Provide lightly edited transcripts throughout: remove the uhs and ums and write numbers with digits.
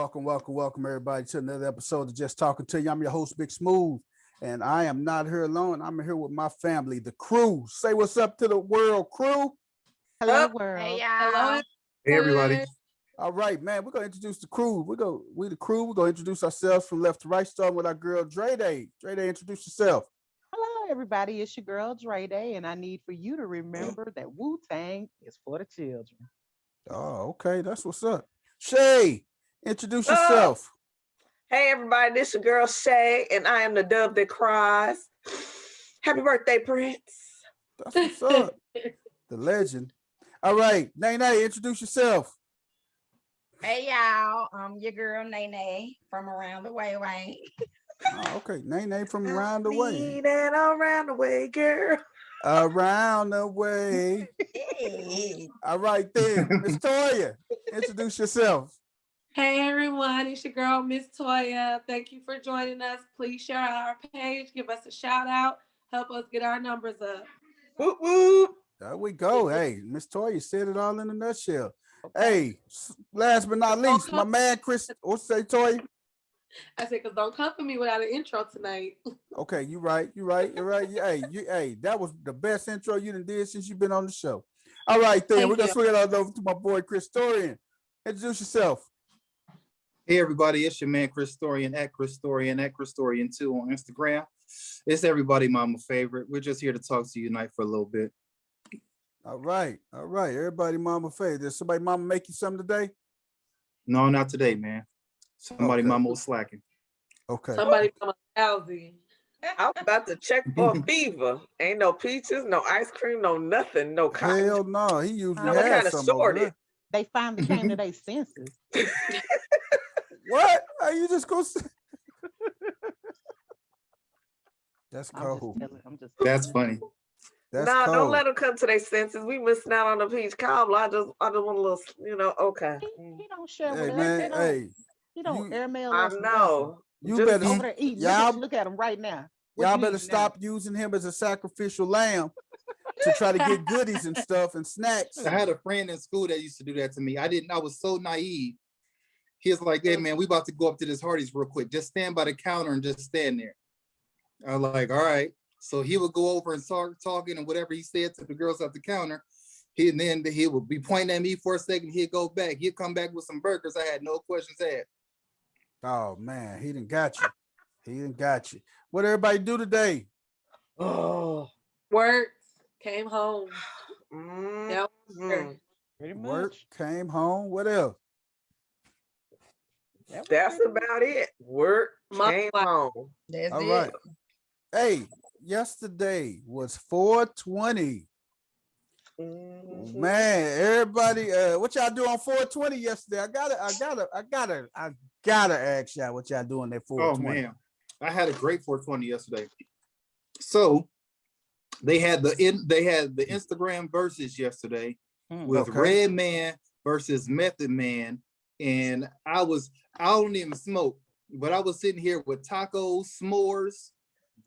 Welcome, everybody, to another episode of Just Talking to You. I'm your host, Big Smooth, and I am not here alone. I'm here with my family, the crew. Say what's up to the world, crew. Hello, world. Hey, y'all. Hello. Hey everybody. All right, man. We're gonna introduce the crew. We the crew. We're gonna introduce ourselves from left to right, starting with our girl Dre Day. Dre Day, introduce yourself. Hello, everybody. It's your girl Dre Day, and I need for you to remember that Wu Tang is for the children. Oh, okay. That's what's up. Shay, introduce yourself. Hey everybody, this your girl Shay, and I am the dove that cries. Happy birthday, Prince. That's what's up. The legend. All right, Nene, introduce yourself. Hey, y'all. Your girl Nene from around the way. Oh, okay, Nene from around the way. And around the way, girl. Around the way. Hey. All right, then, Miss Toya, introduce yourself. Hey everyone, it's your girl Miss Toya. Thank you for joining us. Please share out our page, give us a shout out, help us get our numbers up. Whoop, whoop. There we go. Hey, Miss Toya said it all in a nutshell. Hey, last but not least, my man Chris. What's say, Toya? I said, because don't come for me without an intro tonight. Okay, you're right. Hey, that was the best intro you done did since you've been on the show. All right, then, we're going to swing it all over to my boy, Chris Storian. Introduce yourself. Hey everybody, it's your man Chris Storian at Chris Storian at Chris Storian 2 on Instagram. It's everybody mama favorite. We're just here to talk to you tonight for a little bit. All right. Everybody mama favorite. Did somebody mama make you something today? No, not today, man. Somebody Okay. mama was slacking. Okay. Somebody from lousy. I was about to check for a fever. Ain't no peaches, no ice cream, no nothing, no cotton. Hell no. He usually No, what has kind of some over sorted? there. They finally came to their senses. What? Are you just going to That's I'm cold. just That's funny. That's Nah, cold. don't let them come to their senses. We missing out on the peach cobbler. I just want a little, okay. He don't share Hey, with us. man, hey, He don't you- airmail I us. with know. you Just better nothing. Over there eating. Y'all- Look at him right now. What Y'all you better eating now? stop using him as a sacrificial lamb to try to get goodies and stuff and snacks. I had a friend in school that used to do that to me. I was so naive. He was like, hey man, we about to go up to this Hardee's real quick. Just stand by the counter and just stand there. I was like, all right. So he would go over and start talking and whatever he said to the girls at the counter. Then he would be pointing at me for a second. He'd go back. He'd come back with some burgers. I had no questions asked. Oh man, he done got you. What everybody do today? Oh. Worked, came home. Yep. Mhm. Pretty much. Work, came home. What else? That's about it. Work, My came wife. home. That's All it. right. Hey, yesterday was 420. Mhm. Man, everybody, what y'all do on 420 yesterday? I gotta ask y'all what y'all doing at Oh 420. man, I had a great 420 yesterday. So they had the Instagram verses yesterday with Okay. Redman versus Method Man, and I don't even smoke, but I was sitting here with tacos, s'mores,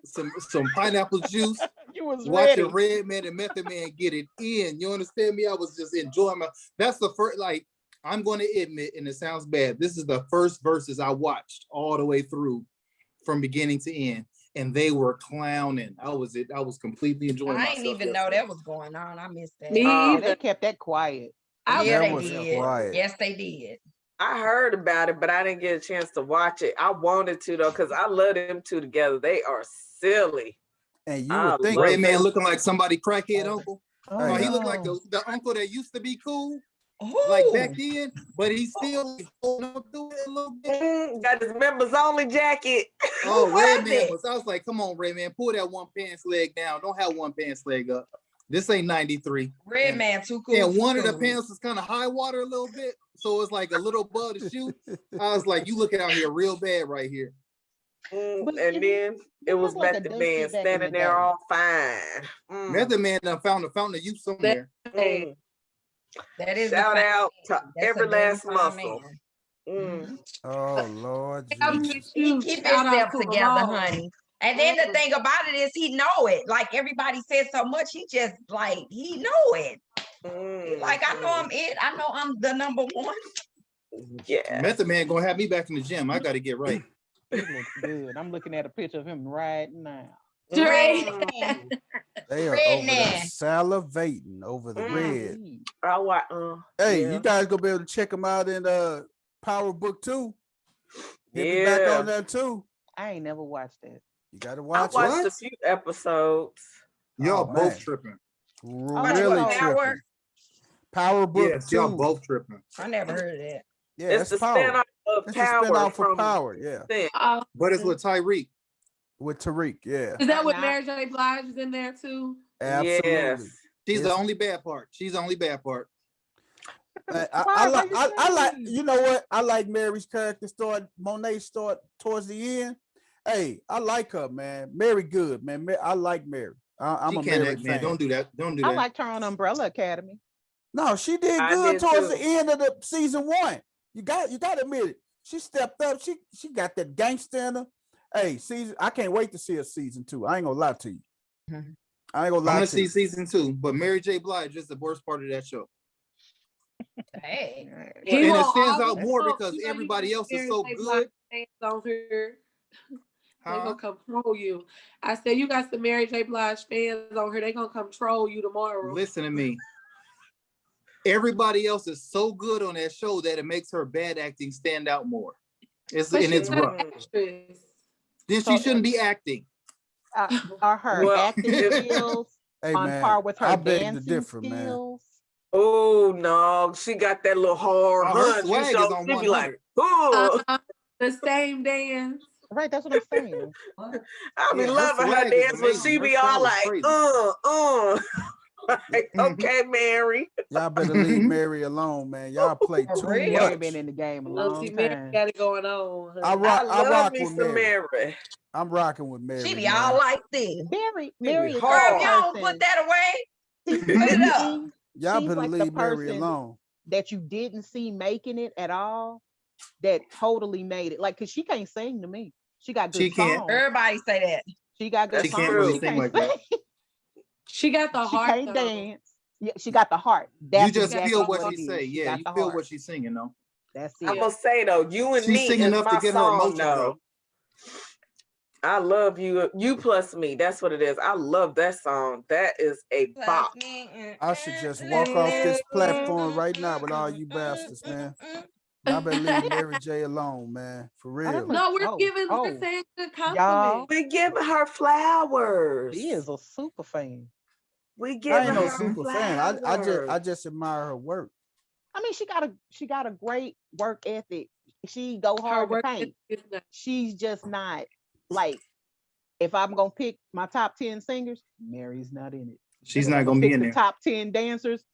some pineapple juice, You was watching ready. Redman and Method Man get it in. You understand me? I was just enjoying that's the first, like, I'm going to admit, and it sounds bad, this is the first verses I watched all the way through from beginning to end, and they were clowning. I was completely enjoying I myself. didn't even know yesterday. that was going on. I missed that. Me Oh. Yeah, they either. kept that quiet. I Yeah, That they was did. quiet. Yes, they did. I heard about it, but I didn't get a chance to watch it. I wanted to though, because I love them two together. They are silly. And you I would think love Redman them. looking like somebody crackhead uncle. Oh, No, he Hey, looked like no. the uncle that used to be cool, like back Ooh. then, but he's still holding on to it a little bit. Got his members only jacket. Oh, Who was Redman it? I was like, come on, Redman, pull that one pants leg down. Don't have one pants leg up. This ain't 93. Red And- man, too cool. And too one of the cool. pants was kind of high water a little bit. So it's like a little above the shoe. I was like, you looking out here real bad right here. But And you- then it you was look like a Method dusty Man back in standing the there day. all fine. Method Man done found a fountain of youth somewhere. Mm. That is the Shout fine out man. to That's a every very last fine muscle. man. Mm. oh Lord I Jesus. miss He you. keep Shout out himself to together, Ramon. honey. And then the Mm. thing about it is he know it. Like everybody says so much, he just like he know it. He like I know I'm it. I know I'm the number one. Yeah. Method Man gonna have me back in the gym. I got to get right. He looks good. I'm looking at a picture of him right now. Dre. They are over there Redneck. salivating over the red. Indeed. I watch. Hey, yeah. you guys gonna be able to check them out in Power Book 2. He'll be back on there too. I ain't never watched that. You gotta I watch watched it. a few episodes. Y'all Oh, both man. tripping. Really Power? tripping. Power Book Yes, 2. y'all both tripping. I never heard of that. Yeah, It's the Power. spinoff of It's a Power spinoff from of Power, yeah. Thing. But it's with Tyreek. With Tariq, yeah. Is that what Nah. Mary J. Blige is in there too? Absolutely. Yes. She's the It's- only bad part. She's the only bad part. I Why like are you I like saying? you know what? I like Mary's character Monet start towards the end. Hey, I like her, man. Mary good, man. I like Mary. I'm She a can't Mary act, man. fan. Don't do that. Don't do I that. liked her on Umbrella Academy. No, she did I good did towards too. the end of the season 1. You got to admit it. She stepped up. She got that gangster in her. Hey, I can't wait to see her season 2. I ain't gonna lie to you. Mhm. I ain't gonna I'm lie gonna to see you. season 2, but Mary J. Blige is the worst part of that show. Hey. He And it want stands all out the more smoke. because You know you everybody got else is Mary so J. Blige good. fans on here. They Huh? gonna control you. I said you got some Mary J. Blige fans on here. They gonna control you tomorrow. Listen to me. Everybody else is so good on that show that it makes her bad acting stand out more. But And she's it's not rough. an actress. Then she shouldn't be acting. Are her Well, acting if- skills Hey on man, par with her I beg to dancing differ, man. skills? Oh no, she got that little hard Oh, her hunch. swag is on She be 100. like, oh, The same dance. Right, that's what I'm saying. I be Yeah, her loving her swag is dance, but she amazing. Her be all style is like, crazy. like, Mhm. okay, Mary. Y'all better leave Mary alone, man. Y'all play For too real? Mary much. been in the game a Look, long see, Mary time. got it going on. I honey. rock. I I love rock me with some Mary. Mary. I'm rocking with Mary. She be man. all like this. Mary be is the hard. Girl, if y'all don't person. put that away, See, put it up. see, Y'all she's better like the leave Mary person alone. that you didn't see making it at all, that totally made it. Like, cause she can't sing to me. She got good She can't. songs. Everybody say that. She got good She songs. can't but really she sing can't like that. sing. She got the She heart. can't though. dance. Yeah, she got the heart. That's You just exactly feel what what she it say. is. She Yeah, got you the feel heart. what she's singing, though. That's I it. must say though, you and She's me singing is enough my to get her song emotions though. out. I love you. You plus me. That's what it is. I love that song. That is a bop. I should just walk off this platform right now with all you bastards, man. Y'all better leave Mary J alone, man. For Oh, that real. look- No, we're Oh, giving, oh. we're saying good Y'all. compliments. We giving her flowers. She is a super fan. We I giving ain't no her super flowers. fan. I just admire her work. I mean, she got a great work ethic. She go Her hard to work paint. is not. She's just not like, if I'm gonna pick my top 10 singers, Mary's not in it. She's If not I'm gonna be pick in the there. top 10 dancers,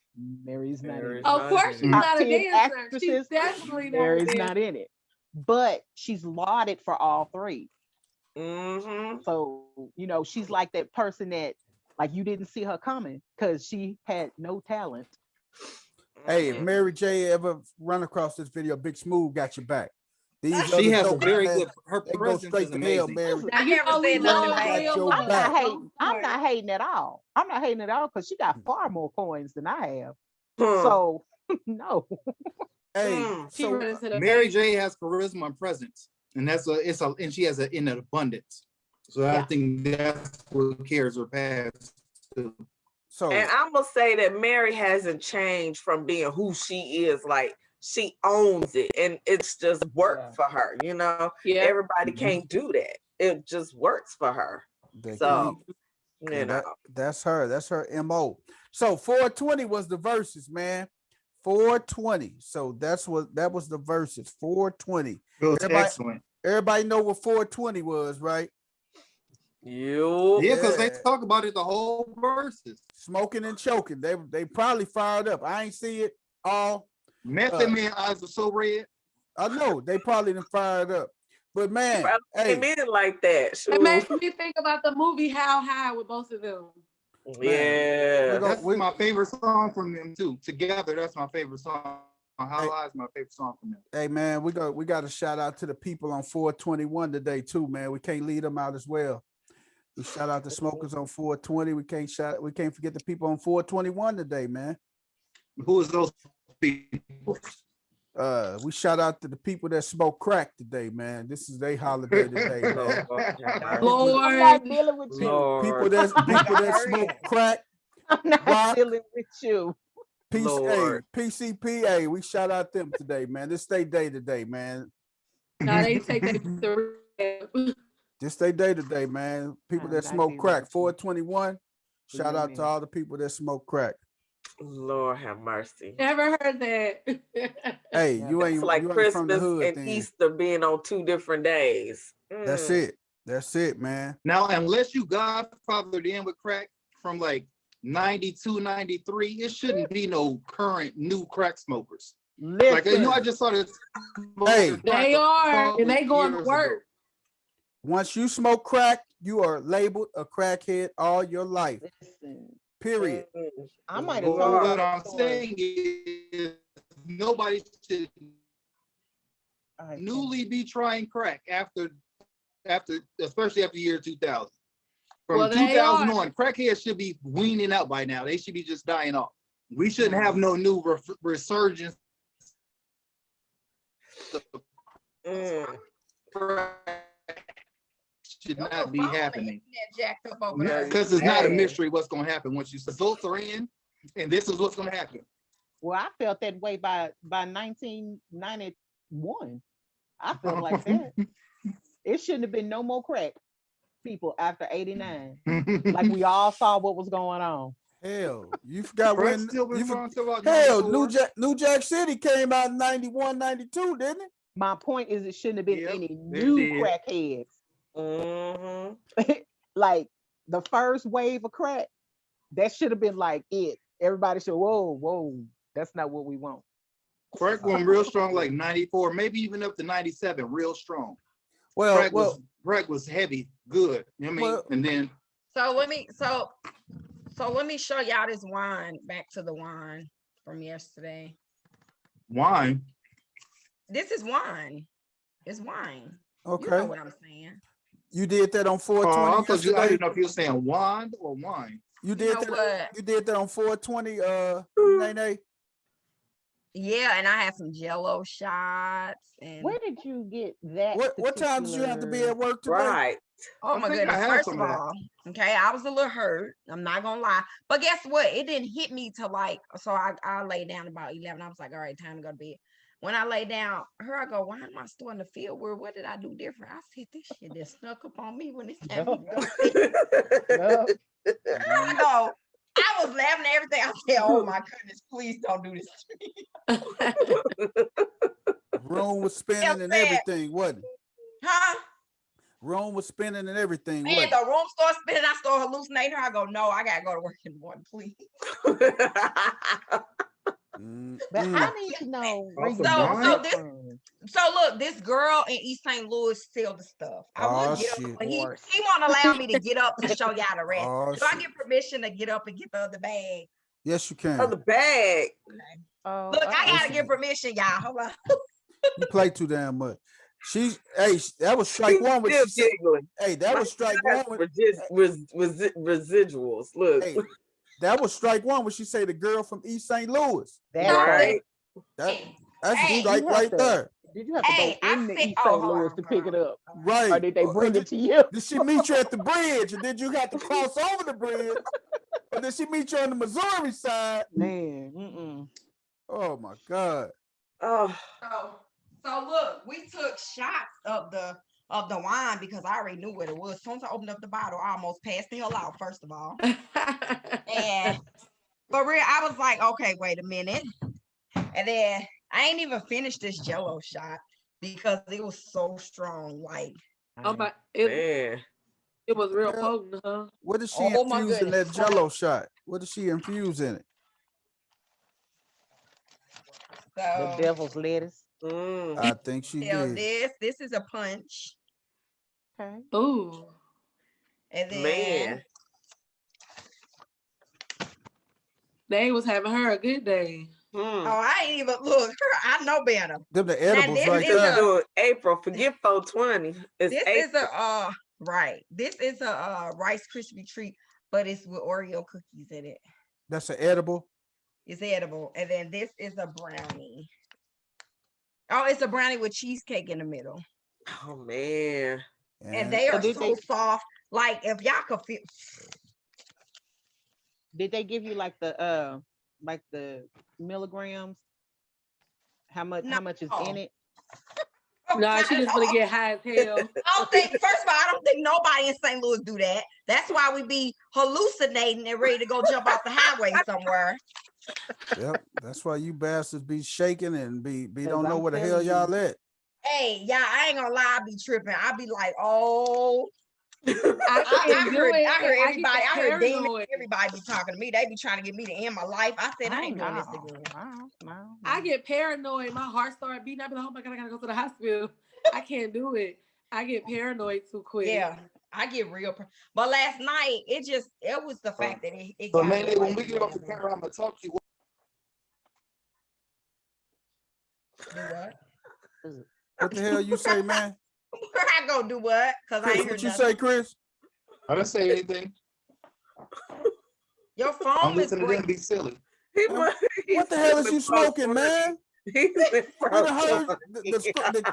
Mary's not in Mary's it. Of not course, in she's it. Top not a 10 dancer. actresses, She's definitely not a Mary's dancer. not in it. But she's lauded for all three. Mm-hmm. So, you know, she's like that person that, like, you didn't see her coming because she had no talent. Hey, Mm-hmm. if Mary J ever run across this video, Big Smooth got your back. These She other has a dope very ass, good. Her they go presence straight is to hell, amazing. Mary. Now, I you never know we said nothing love bad. Got your real I'm back. not love. hating. I'm not hating at all. I'm not hating at all because she got far more coins than I have. Hmm. So no. Hey, Mm. She so run into the Mary bank. J has charisma and presence, and and she has in an abundance. So I Yeah. think that's what carries her past. so And I'm gonna say that Mary hasn't changed from being who she is. Like she owns it, and it's just work Yeah. for her. You know, Yeah. everybody Mhm. can't do that. It just works for her. they So can't. you know, That's her. That's her MO. So 420 was the verses, man. 420. So that was the verses. 420. It was Everybody- excellent. Everybody know what 420 was, right? you. Yeah, because they Yeah. talk about it the whole verses. Smoking and choking. They probably fired up. I ain't see it all. Method Man eyes are so red. I know they probably done fired up. But man, Probably came hey, in like that. It Shoot. makes me think about the movie How High with both of them. Yeah. we go- That's my favorite song from them too. Together, that's my favorite song. How Hey. High is my favorite song from them. hey man, we got a shout out to the people on 421 today too, man. We can't leave them out as well. We shout out the smokers on 420. We can't forget the people on 421 today, man. Who is those people? We shout out to the people that smoke crack today, man. This is their holiday today, man. I'm Lord. not dealing with you. People that smoke crack, I'm not rock, dealing with you. Lord. PCPA. We shout out them today, man. This they day today, man. Now they take that. This they day today, man. People I'm that not smoke dealing crack. with you. 421. Shout out to Amen. all the people that smoke crack. Lord have mercy. Never heard that. Hey, Yeah, you It's ain't like you ain't from the Christmas hood and then. Easter being on 2 different days. That's it. That's it, man. Now, unless you godfathered in with crack from like 92, 93, it shouldn't be no current new crack smokers. Like, you know, I Listen, just saw this. Hey. They are, and they going to work. Once you smoke crack, you are labeled a crackhead all your life. listen. Period. I might have But told what that I'm story. saying is nobody should All right, newly be trying crack after especially after the year 2000. From Well, they 2000 are. on, crackheads should be weaning out by now. They should be just dying off. We shouldn't have no new resurgence of Mm. crack. Should Your not be phone on the happening. internet jacked up over there. Because it's not a Hey. mystery what's going to happen once you results are in, and this is what's going to happen. Well, I felt that way by 1991. I felt like that. It shouldn't have been no more crack people after 89. Like we all saw what was going on. Hell, you forgot Crack when still been you going until about hell 94. New Jack City came out in 91, 92, didn't it? My point is, it shouldn't have been Yep, any it new did. crackheads. Mhm. Like the first wave of crack, that should have been like it. Everybody should, whoa, that's not what we want. Crack going real strong, like 94, maybe even up to 97, real strong. Well, Crack was heavy, good. You know what I mean? Well- And then So let me show y'all this wine. Back to the wine from yesterday. wine. This is wine. It's wine. You okay. know what I'm saying. You did that on I 420 thought I yesterday. didn't know if you were saying wand or wine. You You did know that. what? You did that on 420, Nene. Yeah, and I had some Jello shots and Where did you get that? What time did you have to be at work today? Right. oh I my think I goodness. had First some of of that. all, okay, I was a little hurt. I'm not gonna lie. But guess what? It didn't hit me till like, so I laid down about 11. I was like, all right, time to go to bed. When I lay down, here I go, why am I still in the field? What did I do different? I said, this shit just snuck up on me when it's time to go to bed. Yup. Here I go. I was laughing at everything. I said, oh my goodness, please don't do this to me. Room was spinning and sad. everything, wasn't it? Huh? Room was spinning and everything, Man, wasn't the room started spinning. I started hallucinating. Here I go, no, I gotta go to work in the morning, please. it? But Mm-mm. I need to know where you Awesome got wine. that So from. So look, this girl in East St. Louis sell the stuff. I Oh, would get up, shit. but he won't allow me to get up to show y'all the rest. Oh, Do I shit. get permission to get up and get the other bag? Yes, you On can. the bag. Oh, Look, I gotta listen. get permission, y'all. Hold on. You play too damn much. That was strike one. What Still she said. giggling. Hey, that was strike one. Residuals. Look. Hey, that was strike one when she say the girl from East St. Louis. That Right. That's Hey, strike you have right to- there. Did you have to Hey, go I in the said- East oh, St. hold Louis on, to hold pick on. it up? Right. Or did they Or bring did- it to you? Did she meet you at the bridge, or did you have to cross over the bridge? Or did she meet you on the Missouri side? Man, mm-mm. Oh my God. Oh, So look, we took shots of the wine because I already knew what it was. As soon as I opened up the bottle, I almost passed the hell out, first of all. And for real, I was like, okay, wait a minute. And then I ain't even finished this Jello shot because it was so strong. Like, Oh my, it man. was real Yeah. potent, huh? What did she Oh, my infuse in that goodness. Jello shot? What did she infuse in it? The so devil's lettuce. Mm. I think she tell did. this is a punch. Okay. Ooh. And then Man. They was having her a good day. oh, Hmm. I ain't even look. I know better. Them the edibles this right is there. a- Doing April. Forget 420. It's This April. is a right. This is a Rice Krispie treat, but it's with Oreo cookies in it. That's an edible. It's edible. And then this is a brownie. Oh, it's a brownie with cheesecake in the middle. Oh man. And they So are did so they- soft. Like if y'all could feel Did they give you like the milligrams? How much is in No. it? No, she just want to get high as hell. I don't think, first of all, I don't think nobody in St. Louis do that. That's why we be hallucinating and ready to go jump off the highway somewhere. Yep, that's why you bastards be shaking and be 'Cause don't know I'm where the hell telling you. y'all at. Hey, yeah, I ain't gonna lie, I be tripping. I be like, oh, I I can't do heard it. everybody, I heard Damon, paranoid. everybody be talking to me. They be trying to get me to end my life. I said, I ain't doing this No, again. no. I get paranoid. My heart started beating. I be like, oh my God, I gotta go to the hospital. I can't do it. I get paranoid too quick. Yeah, I get real. But last night, it was the fact that it So got me Nene, when like we get off the that. camera, I'm gonna talk to you. Do what? What the hell you say, man? I go do what? Cause I Chris, ain't hear what you nothing. say, Chris? I didn't say anything. Your I'm phone is listening to them breaking. be silly. What the hell is you smoking, man? We done heard Heard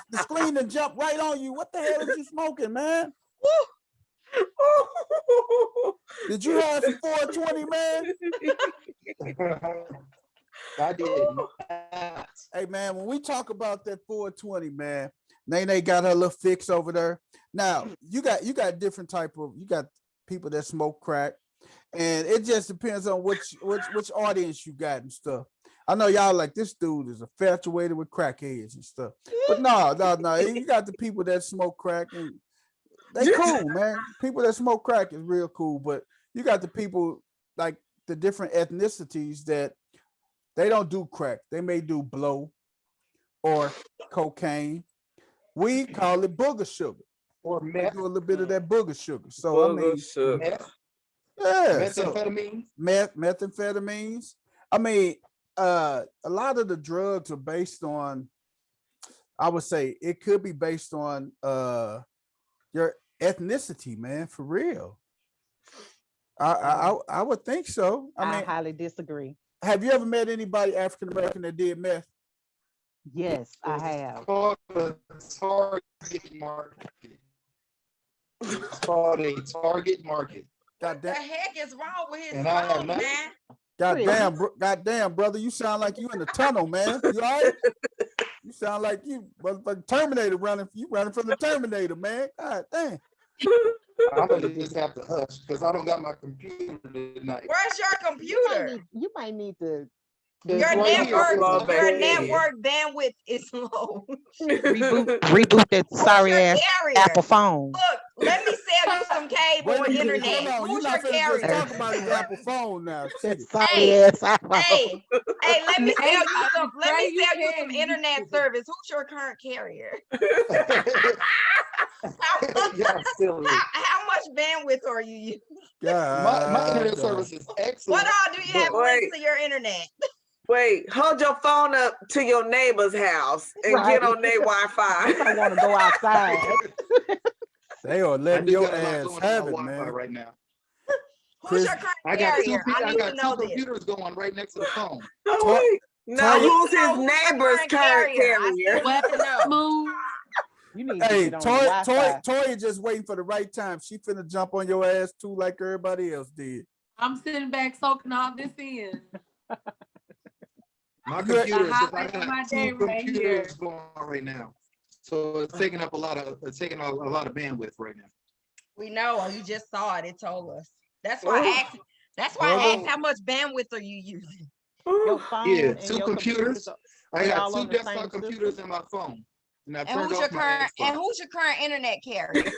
the screen that jumped right on you. What the hell is you smoking, man? Did you have some 420, man? I did. Hey, man, when we talk about that 420, man, Nene got her little fix over there. Now, you got different type of, you got people that smoke crack, and it just depends on which audience you got and stuff. I know y'all like, this dude is infatuated with crackheads and stuff. But no. You got the people that smoke crack and they cool, man. People that smoke crack is real cool, but you got the people like the different ethnicities that they don't do crack. They may do blow or cocaine. We call it booger sugar. Or They meth. do a little bit of that booger sugar. So I mean, Meth. yeah, so Methamphetamine. methamphetamines. I mean, a lot of the drugs are based on, I would say it could be based on your ethnicity, man, for real. I would think so. I I mean, highly disagree. have you ever met anybody African American that did meth? Yes, I have. Called a target market. It's called a target market. What the Goddamn, heck is wrong with his And I have phone, not- man? goddamn, brother, you sound like you in the tunnel, man. You all right? You sound like you motherfucking Terminator running. You running from the Terminator, man. God damn. I'm gonna just have to hush because I don't got my computer tonight. Where's your computer? You might need to It's Your right here. network, It's your right here. network bandwidth is low. reboot that sorry Who's your ass carrier? Apple phone. Look, let me sell you some cable Wait or a minute, internet. hold on. You're Who's your not finna just carrier? talk about his Apple phone now. That Shit. sorry Hey, ass iPhone. Hey, let me Hey, sell you some. Let Trey, me you sell you can. some internet service. Who's your current carrier? Y'all silly. How much bandwidth are you using? My internet God, service is excellent. What all do you have but- links to your internet? Wait, hold your phone up to your neighbor's house and Right. get on their I Wi-Fi. don't want to go outside. they are I letting do your got a lot ass going on have my it, Wi-Fi man. right now. Who's your Chris, current I got two. carrier? I need to know this. computers going right next to the phone. Oh, wait. Now, Toy- who's No, his who's your neighbor's current current carrier? I carrier? still need to know. Smooth. You need to Hey, get on the Wi-Fi. Toya just waiting for the right time. She finna jump on your ass too, like everybody else did. I'm sitting back soaking all this in. My You got- computer is just, I highlight of got my two day right computers here. going on right now. So it's taking up a lot of bandwidth right now. We know. You just saw it. It told us. That's why I asked. That's why I asked how much bandwidth are you using? Your phone Yeah, and two your computers. I they got all two on the desktop same computers and my phone. And I And turned who's your off my current? And Xbox. who's your current internet carrier?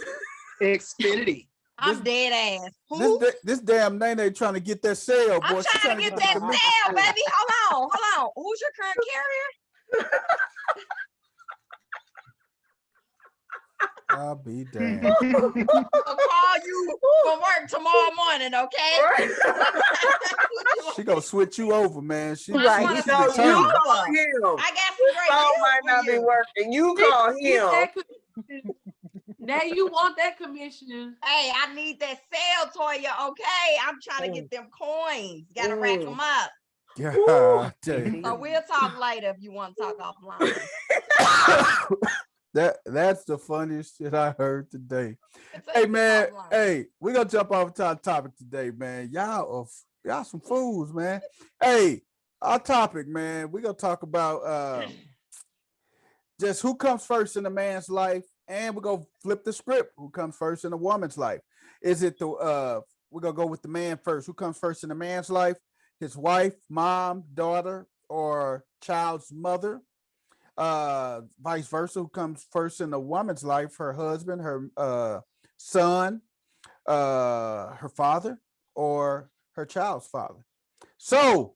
Xfinity. I'm dead ass. Who? This damn Nene trying to get that sale, boy. I'm She trying to get the that commi- sale, baby. Hold on. Who's your current carrier? I'll be damned. I'll call you for work tomorrow morning, okay? She gonna switch you over, man. She, Right. wanna she's No, you determined. call him. I got some great Phone news might for not be you. working. You call Get him. that commission. Now you want that commission. Hey, I need that sale, Toya, okay? I'm trying to get them coins. Gotta rack them up. God damn. So we'll talk later if you want to talk offline. That's the funniest shit I heard today. It's a- Hey it's man, offline. hey, we gonna jump off to our topic today, man. Y'all some fools, man. Hey, our topic, man. We gonna talk about just who comes first in a man's life, and we're gonna flip the script. Who comes first in a woman's life? Is it the we're gonna go with the man first. Who comes first in a man's life? His wife, mom, daughter, or child's mother? Vice versa, who comes first in a woman's life? Her husband, her son, her father, or her child's father? So,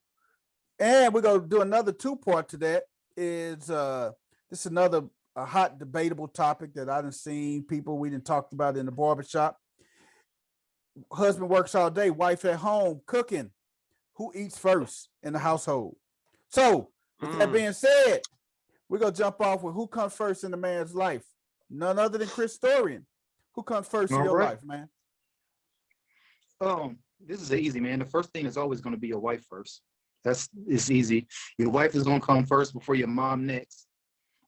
and we're gonna do another two-part to that. Is this is another a hot debatable topic that I done seen people we didn't talked about in the barbershop. Husband works all day, wife at home cooking. Who eats first in the household? So, with that being said, we're gonna jump off with who comes first in the man's life. None other than Chris Storian. Who comes first in All your right. life, man? This is easy, man. The first thing is always going to be your wife first. It's easy. Your wife is going to come first before your mom next.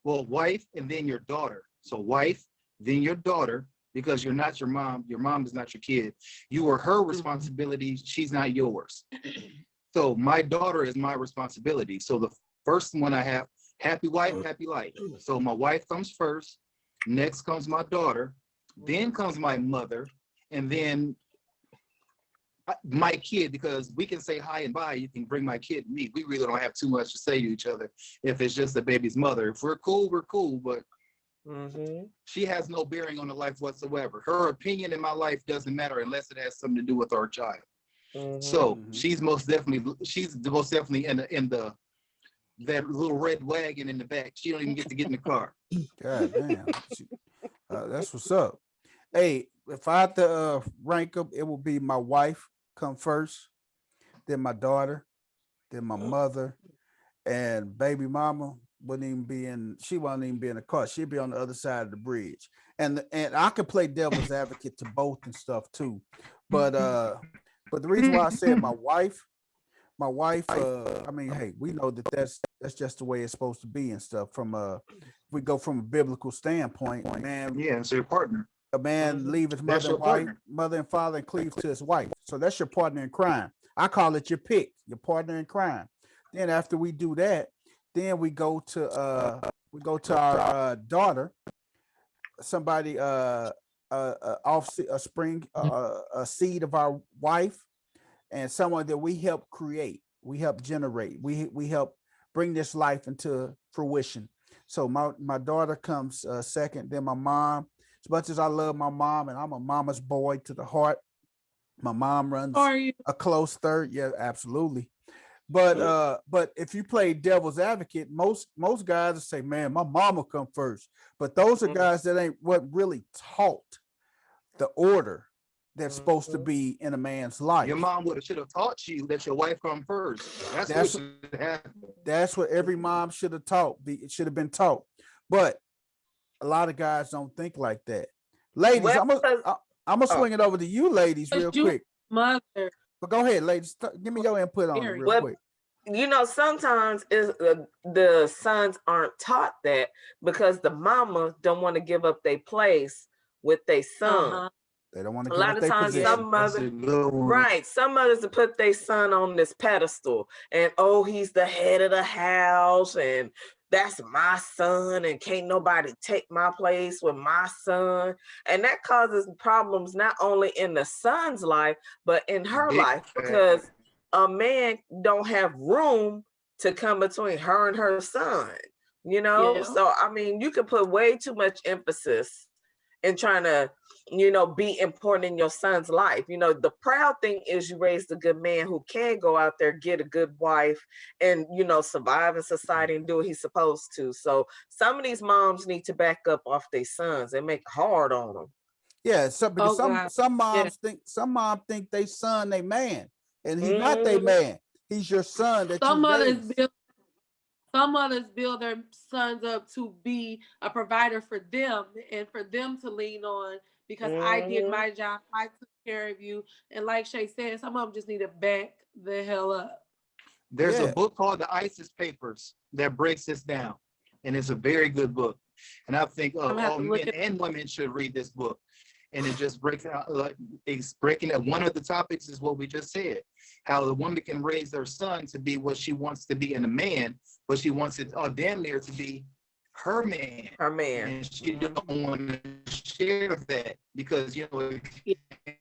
Well, wife and then your daughter. So wife, then your daughter, because you're not your mom. Your mom is not your kid. You are her responsibility. She's not yours. So my daughter is my responsibility. So the first one I have, happy wife, happy life. So my wife comes first. Next comes my daughter. Then comes my mother. And then my kid, because we can say hi and bye. You can bring my kid to me. We really don't have too much to say to each other if it's just the baby's mother. If we're cool, we're cool. But she has no bearing on the life whatsoever. Her opinion in my life doesn't matter unless it has something to do with our child. So she's most definitely in the that little red wagon in the back. She don't even get to get in the car. God damn. That's what's up. Hey, if I had to rank them, it would be my wife come first, then my daughter, then my mother, and baby mama wouldn't even be in. She wouldn't even be in the car. She'd be on the other side of the bridge. And I could play devil's advocate to both and stuff too. But the reason why I said my wife, I mean, hey, we know that that's just the way it's supposed to be and stuff. From we go from a biblical standpoint, man. Yeah, so your partner. A man leave his That's mother your and wife, partner. mother and father, and cleave to his wife. So that's your partner in crime. I call it your pick, your partner in crime. Then after we do that, then we go to our daughter, somebody a seed of our wife, and someone that we help create, we help generate, we help bring this life into fruition. So my daughter comes second, then my mom. As much as I love my mom, and I'm a mama's boy to the heart, my mom runs Are you? a close third. Yeah, absolutely. But if you play devil's advocate, most guys will say, "Man, my mama come first." But those are guys that ain't what really taught the order that's supposed to be in a man's life. Your mom should have taught you that your wife come first. That's what should happen. That's what every mom should have taught. It should have been taught. But a lot of guys don't think like that. Ladies, Well, I'm gonna swing it over to you, ladies, real You- quick. Mother. But go ahead, ladies. Give me your input on it real Well, quick. You know, sometimes the sons aren't taught that because the mama don't want to give up their place with their son. Uh-huh. They don't want to A give lot up of their times position. some That's a mothers, good one. right, some mothers to put their son on this pedestal and, oh, he's the head of the house and that's my son and can't nobody take my place with my son. And that causes problems not only in the son's life, but in her Big life, fact. because a man don't have room to come between her and her son, you know? Yeah. So, I mean, you can put way too much emphasis in trying to, you know, be important in your son's life. You know, the proud thing is you raised a good man who can go out there, get a good wife and, you know, survive in society and do what he's supposed to. So some of these moms need to back up off their sons and make it hard on them. Yeah, because Oh, God. some moms think they son they man, and he's not their Mhm. man. He's your son that Some you mothers raised. build their sons up to be a provider for them and for them to lean on because I did Mhm. my job, I took care of you. And like Shay said, some of them just need to back the hell up. There's Yeah. a book called The ISIS Papers that breaks this down. and it's a very good book. And I think I'm gonna have all to look men at- and women should read this book. And it just breaks out, like it's breaking up. One of the topics is what we just said, how the woman can raise their son to be what she wants to be in a man, but she wants it damn near to be her man. Her man. And she don't want to share that because, you know, it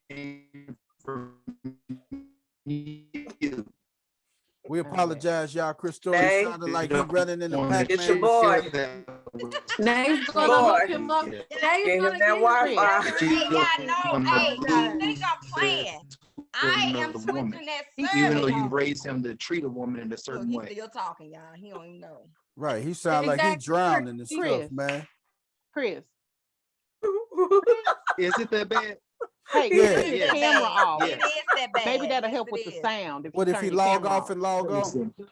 came from you. We apologize, y'all. Chris Story Hey. sounded like he running in the It's your Pac-Man. boy. Nate's gonna Boy. hook him up. Nate's Get him gonna that get him Wi-Fi. Chris. Hey, y'all know, hey, you think I'm playing? I am switching that Even though service. you raised him to treat a woman in a Look, certain he's way. still talking, y'all. He don't even know. Right. He sound like he Exactly. drowning and Chris. stuff, man. Chris, Is it that bad? hey, Yeah, turn your yeah. camera off. Yeah. It is that bad. Maybe that'll Yes, help it with the is. sound. What you if turn he your log camera off and log Let me on? see.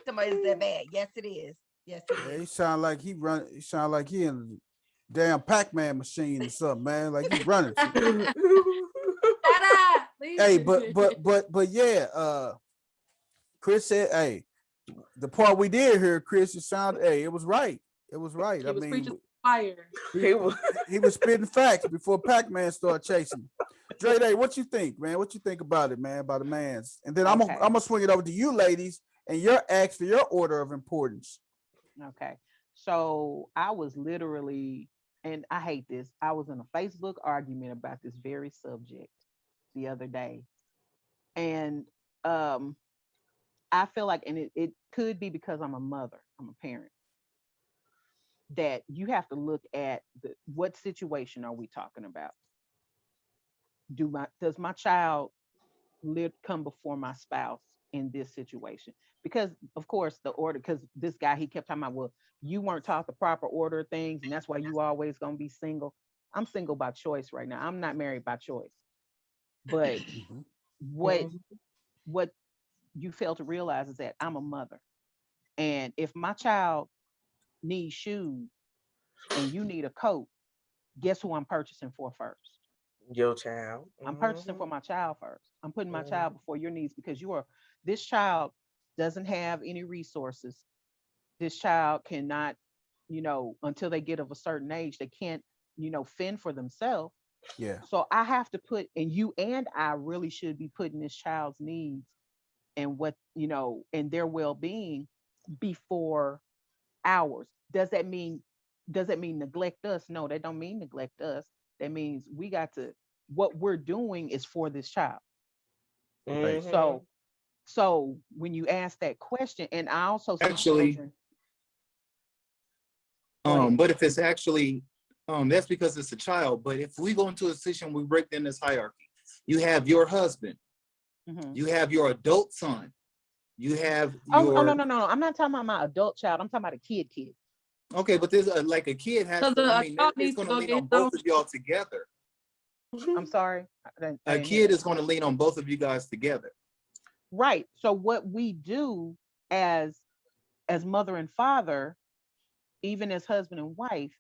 Somebody's that bad. Yes, it is. Yes, it Yeah, is. he sound like he sound like he in a damn Pac-Man machine or something, man. Like he running. Shut up. Leave Hey, it. but yeah, Chris said, hey, the part we did hear, Chris, it sounded, hey, it was right. It was right. He I was mean, preaching fire. He was- he was spitting facts before Pac-Man started chasing him. Dre Day, what you think, man? What you think about it, man? About the man's? And then I'm Okay. gonna swing it over to you, ladies, and your ask for your order of importance. Okay. So I was literally, and I hate this, I was in a Facebook argument about this very subject the other day. And I feel like, and it could be because I'm a mother, I'm a parent, that you have to look at what situation are we talking about? Does my child come before my spouse in this situation? Because of course the order, because this guy, he kept talking about, well, you weren't taught the proper order of things, and that's why you always gonna be single. I'm single by choice right now. I'm not married by choice. But what you fail to realize is that I'm a mother. And if my child needs shoes and you need a coat, guess who I'm purchasing for first? Your child. I'm purchasing for my child first. I'm putting my Mhm. child before your needs because this child doesn't have any resources. This child cannot, until they get of a certain age, they can't, fend for themselves. Yeah. So I have to put, and you and I really should be putting this child's needs and and their well-being before ours. Does that mean neglect us? No, that don't mean neglect us. That means we got to, what we're doing is for this child. Mhm. So when you ask that question, and I also see Actually, children. Go ahead. But if it's actually, that's because it's a child. But if we go into a situation, we break down this hierarchy. You have your husband, Mhm. you have your adult son, you have Oh, your. no. I'm not talking about my adult child. I'm talking about a kid. Okay, but there's like a kid has. So the I mean, adult it's needs going to to go lean get on both those- of y'all together. I'm sorry. I A didn't hear kid that. is going to lean on both of you guys together. Right. So what we do as mother and father, even as husband and wife,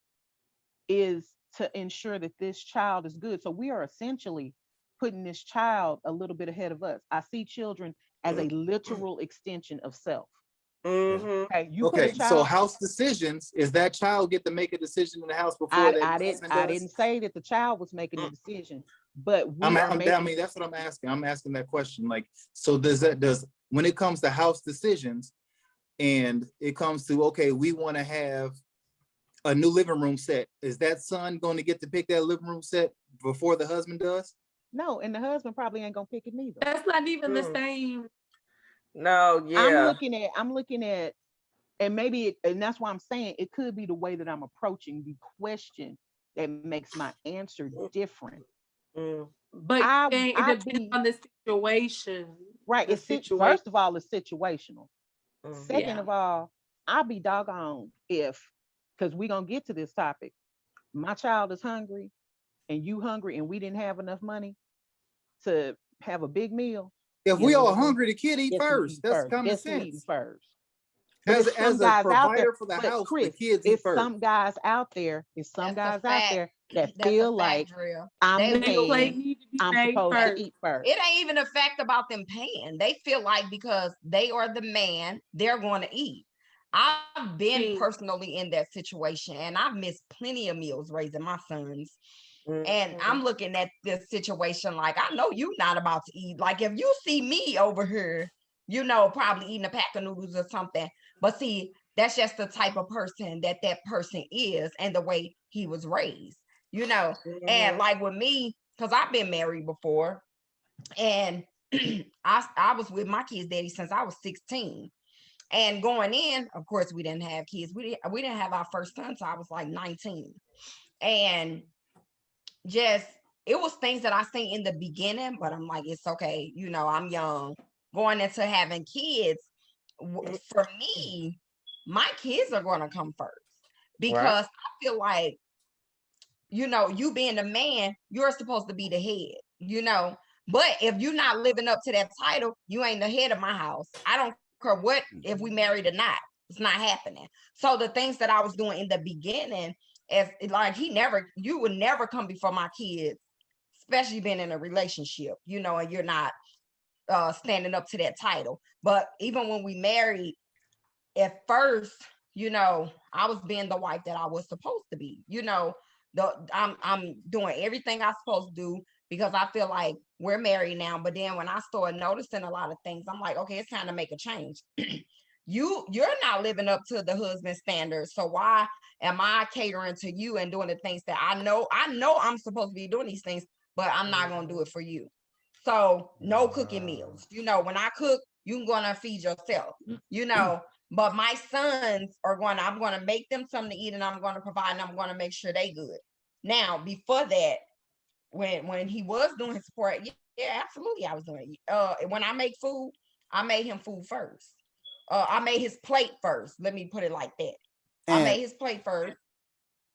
is to ensure that this child is good. So we are essentially putting this child a little bit ahead of us. I see children as a literal extension of self. Mhm. Okay. You put Okay, a so child. house decisions, is that child get to make a decision in the house before that I husband didn't does? say that the child was making the decision, but we I are making. mean, that's what I'm asking. I'm asking that question. Like, so does when it comes to house decisions and it comes to, okay, we want to have a new living room set, is that son going to get to pick that living room set before the husband does? No, and the husband probably ain't gonna pick it neither. That's not even the Mm. same. No, I'm yeah. looking at, and maybe and that's why I'm saying it could be the way that I'm approaching the question that makes my answer different. Mm. But I it depends be on the situation. right. The It's situation. first of all, it's situational. Mhm. Second Yeah. of all, I'll be doggone if, because we're gonna get to this topic. My child is hungry and you hungry and we didn't have enough money to have a big meal. If Guess we all who- hungry, the kid eat guess who first. eating That's first? common Guess who eating sense. first? But As it's some a guys out there, provider for the but house, the Chris, kids eat it's first. some guys out there, it's some That's a guys out fact. there that That's a feel fact, like Drill. I'm the They The plate man, need to be I'm made supposed first. to eat first. It ain't even a fact about them paying. They feel like because they are the man, they're going to eat. I've been Mm. personally in that situation, and I've missed plenty of meals raising my sons. And Mhm. I'm looking at this situation like, I know you're not about to eat. Like, if you see me over here, probably eating a pack of noodles or something. But see, that's just the type of person that person is and the way he was raised, And Mhm. like with me, because I've been married before, and I was with my kids' daddy since I was 16. And going in, of course, we didn't have kids. We didn't have our first son, so I was like 19. And just it was things that I seen in the beginning, but I'm like, it's okay, I'm young. Going into having kids, for me, my kids are going to come first Right. because I feel like, you being a man, you're supposed to be the head. But if you're not living up to that title, you ain't the head of my house. I don't care what if we married or not. It's not happening. So the things that I was doing in the beginning, as like you would never come before my kids, especially being in a relationship, and you're not standing up to that title. But even when we married, at first, I was being the wife that I was supposed to be. I'm doing everything I'm supposed to do because I feel like we're married now. But then when I started noticing a lot of things, I'm like, okay, it's time to make a change. You're not living up to the husband standards. So why am I catering to you and doing the things that I know I'm supposed to be doing these things, but I'm not gonna do it for you. So no cooking meals. When I cook, you're gonna feed yourself, but my sons I'm gonna make them something to eat, and I'm gonna provide, and I'm gonna make sure they good. Now, before that, when he was doing his support, yeah, absolutely, I was doing it. When I make food, I made him food first. I made his plate first. Let me put it like that. I And made his plate first.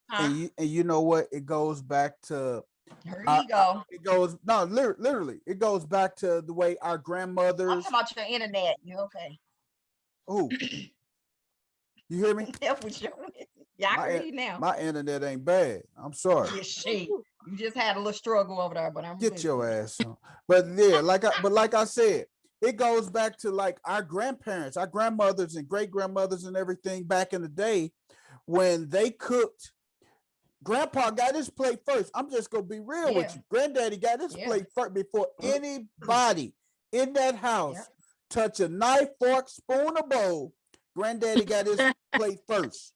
Huh? and you know what? It goes back to Here you go. it goes no literally it goes back to the way our I'm grandmothers. talking about your internet. You okay? Oh, you hear me? That was your. Yeah, I can hear you now. My internet ain't bad. I'm sorry. Yeah, she. You just had a little struggle over there, but I'm Get your listening. ass on. But yeah, like I said, it goes back to like our grandparents, our grandmothers and great grandmothers and everything back in the day when they cooked. Grandpa got his plate first. I'm just gonna be real with Yeah, you. Granddaddy got his yeah, plate first before anybody in that yeah. house touch a knife, fork, spoon, or bowl. Granddaddy got his plate first.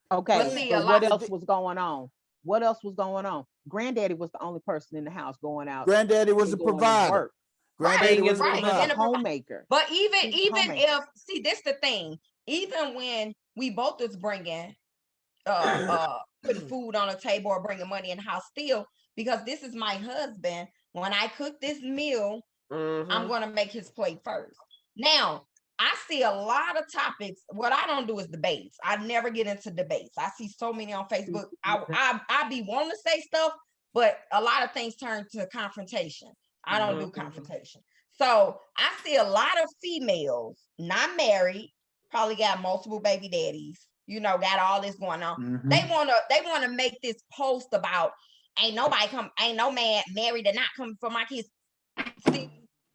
But Okay, see, but a what lot. else was going on? What else was going on? Granddaddy was the only person in the house going out Granddaddy was a and going to provider. work. Granddaddy Being was in a the Right, He was a and provider. homemaker. but even He was a even homemaker. if see, this the thing. Even when we both is bringing putting food on the table or bringing money in the house, still, because this is my husband. When I cook this meal, I'm Mhm. going to make his plate first. Now, I see a lot of topics. What I don't do is debates. I never get into debates. I see so many on Facebook. I be wanting to say stuff, but a lot of things turn to confrontation. I don't do Mhm. confrontation. So I see a lot of females not married, probably got multiple baby daddies, got all this going on. Mhm. They wanna make this post about ain't no man married and not coming for my kids. See,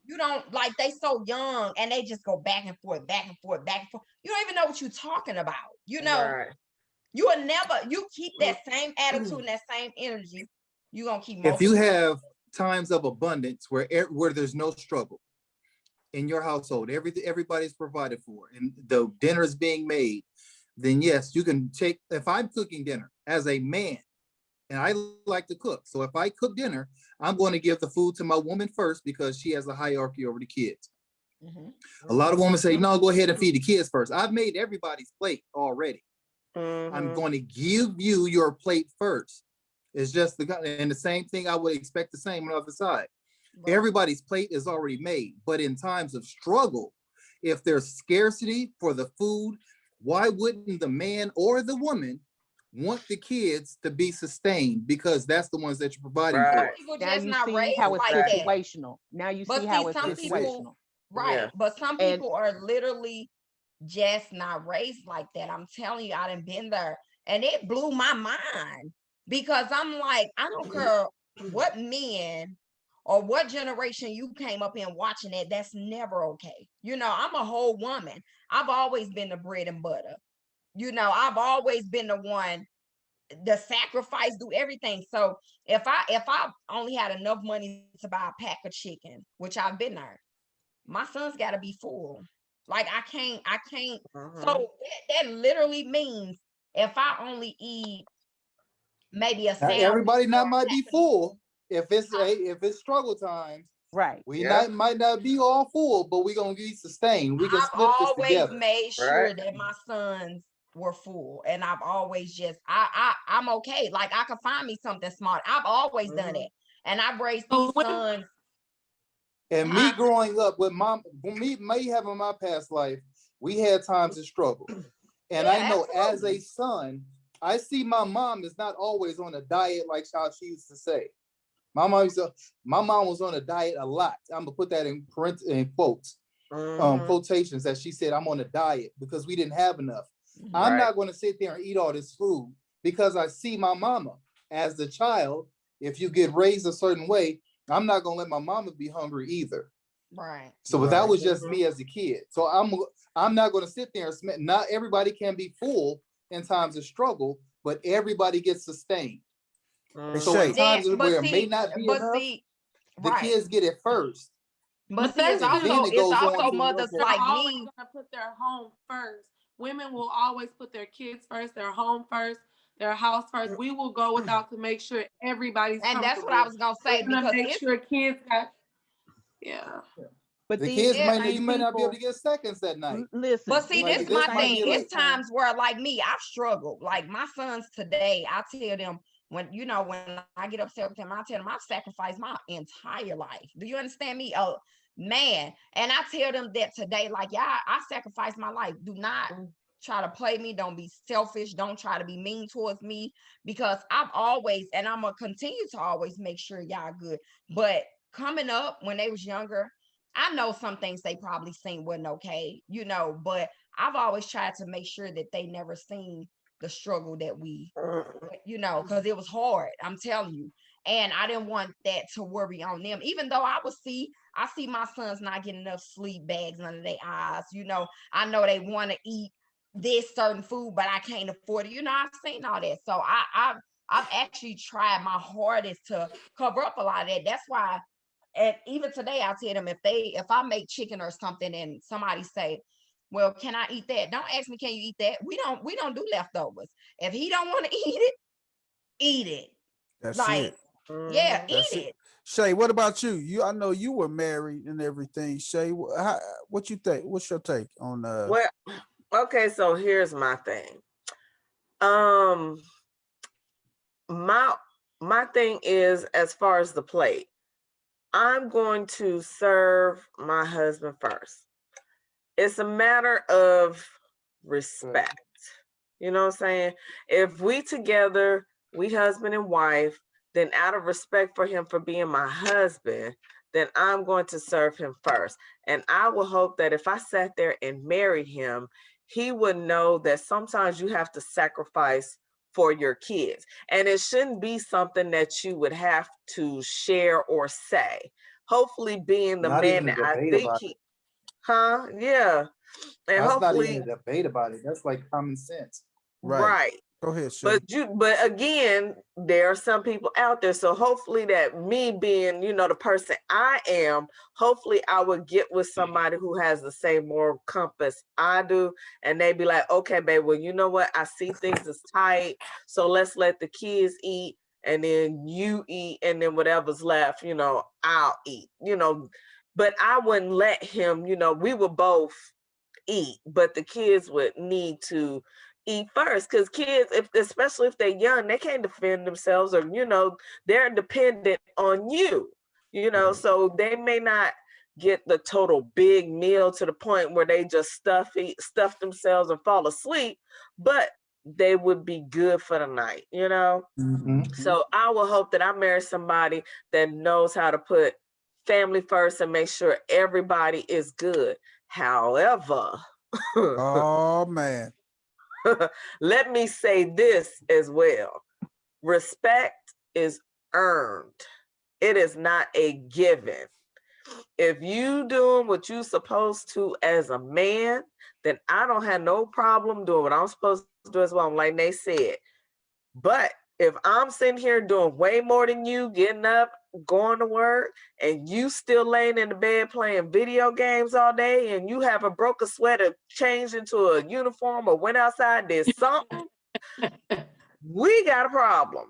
you don't like they so young and they just go back and forth, back and forth, back and forth. You don't even know what you're talking about. Right. You will never, you keep that same attitude and that same energy, you're gonna keep If you multiplying. have times of abundance where there's no struggle in your household, everybody's provided for, and the dinner is being made, then yes, you can take. If I'm cooking dinner as a man, and I like to cook, so if I cook dinner, I'm going to give the food to my woman first because she has a hierarchy over the kids. Mhm. A lot of women say, no, go ahead and feed the kids first. I've made everybody's plate already. I'm Mhm. going to give you your plate first. It's just and the same thing I would expect the same on the other side. Right. Everybody's plate is already made, but in times of struggle, if there's scarcity for the food, why wouldn't the man or the woman want the kids to be sustained? Because that's the ones that you're providing Some for. Right. people Now just you not see raised how it's like that. Exactly. situational. Now you see But how see, it's some That's it. people, situational. right? Yeah. But some And people are literally just not raised like that. I'm telling you, I done been there, and it blew my mind because I'm like, I don't care what men or what generation you came up in watching it. That's never okay. I'm a whole woman. I've always been the bread and butter. You know, I've always been the one, the sacrifice, do everything. So if I only had enough money to buy a pack of chicken, which I've been there, my son's got to be full. Like I can't. Mhm. So that literally means if I only eat maybe a Now, sandwich everybody or not a might pack be of full. If it's struggle times, Right. we Yeah. might not be all full, but we gonna be sustained. We can I've split this always together. made sure Right. that my sons were full, and I've always just I'm okay. Like I could find me something smart. I've always done Mhm. it, and I've raised So these when- sons. And me growing up with me having my past life, we had times of struggle. And Yeah, I know as absolutely. a son, I see my mom is not always on a diet like how she used to say. My mom was on a diet a lot. I'm gonna put that in quotes, Mhm. quotations, that she said I'm on a diet because we didn't have enough. I'm Right. not gonna sit there and eat all this food because I see my mama as the child. If you get raised a certain way, I'm not gonna let my mama be hungry either. Right. So but that Right. was just me as a kid. So I'm not going to sit there and not everybody can be full in times of struggle, but everybody gets sustained. Mhm. So in Shay. Then, times where it may not be enough, the right. kids get it first. But But see, that's it's And just then also it goes on to mothers they're like always me. gonna put their home first. Women will always put their kids first, their home first, their house first. We will go without to make sure everybody's And that's what comfortable. I was gonna We're say, gonna because make it's sure kids got But the these are kids the yeah. you same may not be able people. to get seconds that night. Listen, But see, Like this these is are the this my might same thing. be like, It's people. times where, like me, I've struggled. Like my sons today, I tell them when I get upset with them, I tell them I've sacrificed my entire life. Do you understand me? Oh man. And I tell them that today, like, yeah, I sacrificed my life. Do not try to play me. Don't be selfish. Don't try to be mean towards me, because I've always, and I'm gonna continue to always make sure y'all good. But coming up when they was younger, I know some things they probably seen wasn't okay, you know, but I've always tried to make sure that they never seen the struggle that we, you know, because it was hard. I'm telling you. And I didn't want that to worry on them, even though I see my sons not getting enough sleep, bags under their eyes. You know, I know they want to eat this certain food, but I can't afford it. You know, I've seen all that. So I've actually tried my hardest to cover up a lot of that. That's why, and even today I tell them, if I make chicken or something and somebody say, well, can I eat that? Don't ask me, can you eat that? We don't do leftovers. If he don't want to eat it. That's Like, it. yeah, Mhm. eat That's it. it. Shay, what about you? I know you were married and everything. Shay, what you think? What's your take on Well, okay, so here's my thing. Um, my thing is, as far as the plate, I'm going to serve my husband first. It's a matter of respect. You know what I'm saying? If we together, we husband and wife, then out of respect for him for being my husband, then I'm going to serve him first. And I will hope that if I sat there and married him, he would know that sometimes you have to sacrifice for your kids. And it shouldn't be something that you would have to share or say. Hopefully, being the not man even a that I debate think about it. he, huh? Yeah. And That's not even hopefully, a debate about it. That's like common sense. right? right. Go ahead, Shay. But again, there are some people out there. So hopefully that me being, the person I am, hopefully I would get with somebody who has the same moral compass I do. And they be like, okay, babe, well, you know what? I see things is tight. So let's let the kids eat and then you eat and then whatever's left, I'll eat, but I wouldn't let him, we would both eat, but the kids would need to eat first, because kids, especially if they're young, they can't defend themselves, or they're dependent on you, Right. so they may not get the total big meal to the point where they just stuff themselves and fall asleep, but they would be good for the night. Mm-hmm. So I will hope that I marry somebody that knows how to put family first and make sure everybody is good. However, Oh man. let me say this as well. Respect is earned. It is not a given. If you doing what you supposed to as a man, then I don't have no problem doing what I'm supposed do as well, like they said. But if I'm sitting here doing way more than you, getting up, going to work, and you still laying in the bed playing video games all day, and you haven't broke a sweater, changed into a uniform, or went outside, did something, we got a problem.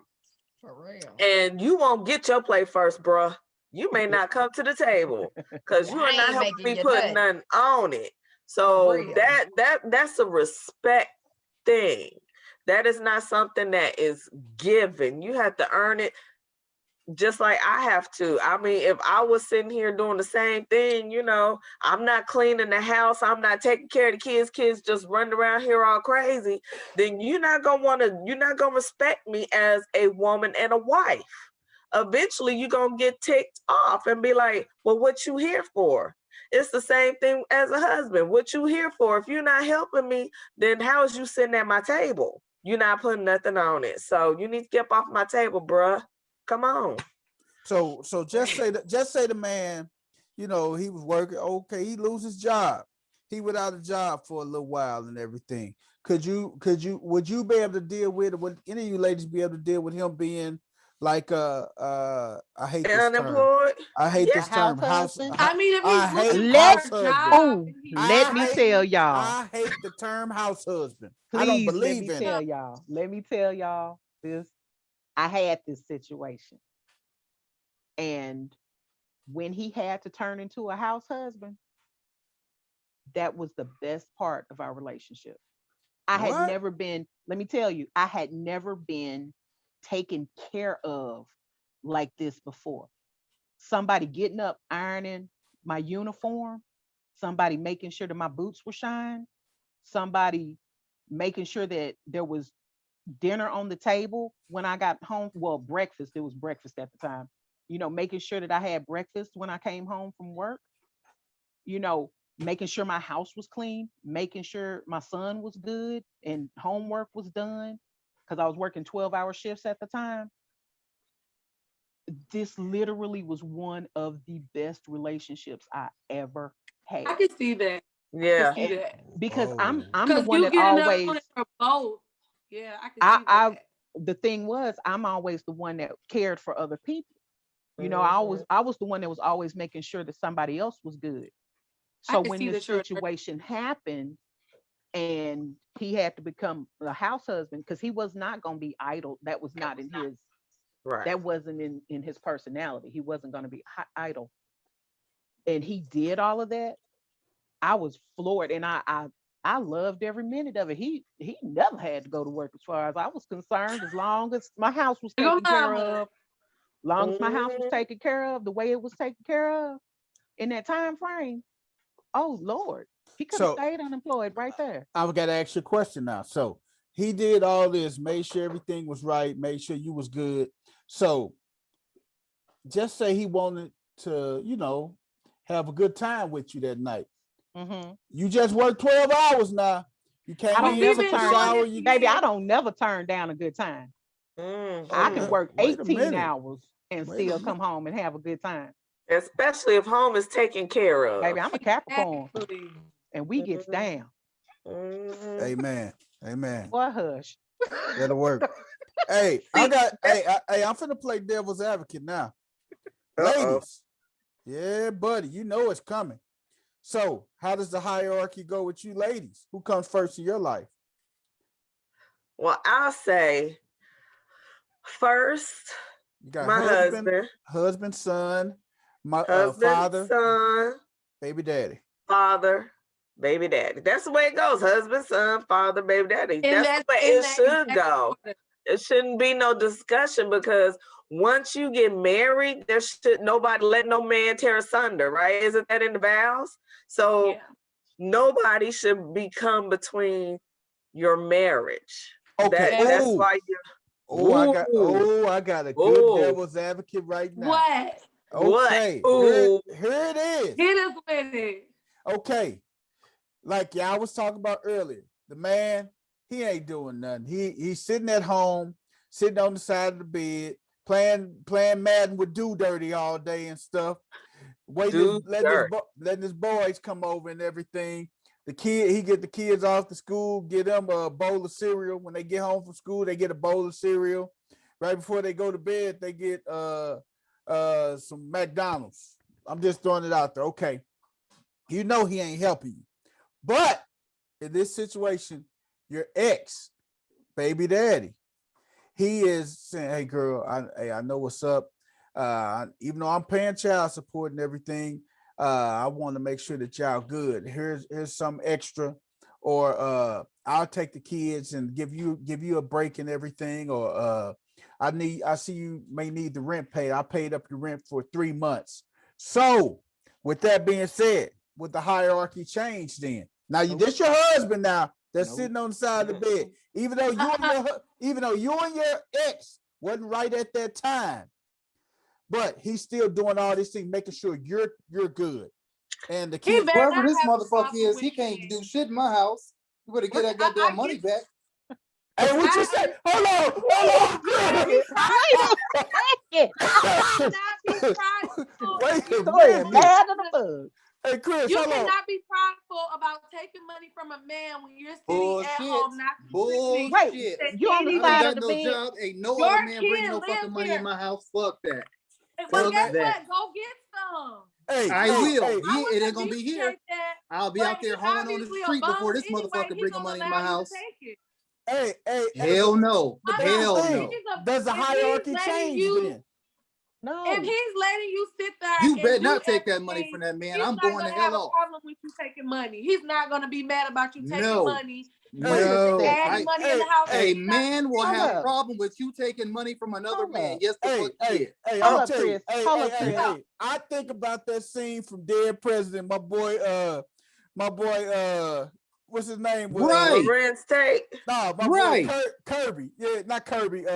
For real. And you won't get your plate first, bruh. You may not come to the table because you I are not ain't helping making me you putting nothing. nothing on it. So real. that's a respect thing. That is not something that is given. You have to earn it just like I have to. I mean, if I was sitting here doing the same thing, you know, I'm not cleaning the house, I'm not taking care of the kids just running around here all crazy, then you're not gonna respect me as a woman and a wife. Eventually you're gonna get ticked off and be like, well, what you here for? It's the same thing as a husband. What you here for? If you're not helping me, then how is you sitting at my table? You're not putting nothing on it. So you need to get up off my table, bruh. Come on. So just say the man, you know, he was working. Okay, he lose his job. He without a job for a little while and everything. Would you be able to deal with it? Would any of you ladies be able to deal with him being like I hate this term. Unemployed? I hate Yeah. this term. House husband? I mean, if I he's hate looking Let- for a house job, husband. and he's Let I me hate- tell y'all. I hate the term house husband. I don't Please let believe me in tell it. y'all. Let me tell y'all this. I had this situation. And when he had to turn into a house husband, that was the best part of our relationship. I had What? never been, let me tell you, I had never been taken care of like this before. Somebody getting up, ironing my uniform, somebody making sure that my boots were shined, somebody making sure that there was dinner on the table when I got home. Well, breakfast, it was breakfast at the time. You know, making sure that I had breakfast when I came home from work, you know, making sure my house was clean, making sure my son was good and homework was done because I was working 12-hour shifts at the time. This literally was one of the best relationships I ever had. I can see that. Yeah. See that. Because Oh. I'm the Because one you that getting always up for both. Yeah, I can see that. the thing was I'm always the one that cared for other people. You know, Mhm. I was the one that was always making sure that somebody else was good. I So can when see this that you're a situation happened and he had to become a house husband because he was not going to be idle. That was not in his Right. that wasn't in his personality. He wasn't going to be idle. And he did all of that. I was floored and I loved every minute of it. He never had to go to work as far as I was concerned, as long as my house was Your taken care mama. of. Long as my house was Mhm. taken care of the way it was taken care of in that time frame. Oh Lord, he could have So stayed unemployed right there. I've got to ask you a question now. So he did all this, made sure everything was right, made sure you was good. So just say he wanted to, you know, have a good time with you that night. Mhm. You just worked 12 hours now. You I came don't in, he never took been a turn, doing shower. this You baby. I years. don't never turn down a good time. I can Mhm. work wait a 18 minute. hours and Wait a still minute. come home and have a good time. Especially if home is taken care of. Baby, I'm a Capricorn Exactly. and we gets Mhm. down. Mhm. Amen. Amen. Boy, hush. That'll work. Hey, See, I'm finna play devil's advocate now. uh-oh. Ladies, yeah, buddy, you know it's coming. So, how does the hierarchy go with you ladies? Who comes first in your life? Well, I'll say first, You got my husband, son, my husband, father, son, baby daddy. father, baby daddy. That's the way it goes. Husband, son, father, baby daddy. That's the way In it that should exact go. order. It shouldn't be no discussion because once you get married, there should nobody let no man tear asunder, right? Isn't that in the vows? So Yeah. nobody should become between your marriage. Okay. That's Oh, why you I got a good Ooh. devil's advocate right now. What? Okay. What? Ooh. Here it is. Hit us with it. Okay. Like y'all was talking about earlier, the man, he ain't doing nothing. He's sitting at home, sitting on the side of the bed, playing Madden with Do Dirty all day and stuff. Do dirt. Letting his boys come over and everything he get the kids off to school, get them a bowl of cereal. When they get home from school, they get a bowl of cereal. Right before they go to bed, they get some McDonald's. I'm just throwing it out there. Okay. You know he ain't helping you. But in this situation, your ex, baby daddy, he is saying, hey girl, I know what's up. Even though I'm paying child support and everything, I want to make sure that y'all good. Here's some extra, or I'll take the kids and give you a break and everything, or I see you may need the rent paid. I paid up your rent for 3 months. So with that being said, with the hierarchy change, then now this your husband now that's sitting on the side of the bed, even though you and your ex wasn't right at that time, but he's still doing all these things, making sure you're good. And the He kids, better Whoever not this have a motherfucker problem is, with he can't me. do shit in my house. You better get that I goddamn money get- back. hey, what you say? Hold on, He's Second. cannot be prideful. Wait a So minute. mad at the bug. Hey, Chris, You hold on. cannot be prideful about taking money from a man when you're sitting at Bullshit. home, not Bullshit. Wait, you on I the don't side got of the no bed? job. Ain't no Your other man bringing kid no fucking lives money here. in my house. Fuck that. But Fuck guess that. what? Go get some. Hey, I hey, will. hey, I would It ain't gonna be here. appreciate that. I'll be But out there he hoeing on the obviously a street before bum this anyway. motherfucker He bringing gonna money in allow my you to house. take it. hey, Hell no. but Hell that's the no. thing. Does the If he's hierarchy letting change you- then? No. If he's letting you sit there You and better do not take that money everything, from that man. he's I'm not going gonna the have hell a off. problem with you taking money. He's not gonna be mad about you taking No. money. No. Adding money in the house. A He's not- man will Hold have up. problem with you taking money from another Hold man. up. Yes, the Hey, fuck hey, yeah. hey, Hold I'll up, tell you. Chris. Hey, Hold hey, up, hey, Chris. hey. I think about that scene from Dead President. My boy, what's his name? Right. Lorenz Tate. No, my Right. boy Kirby. Yeah, not Kirby.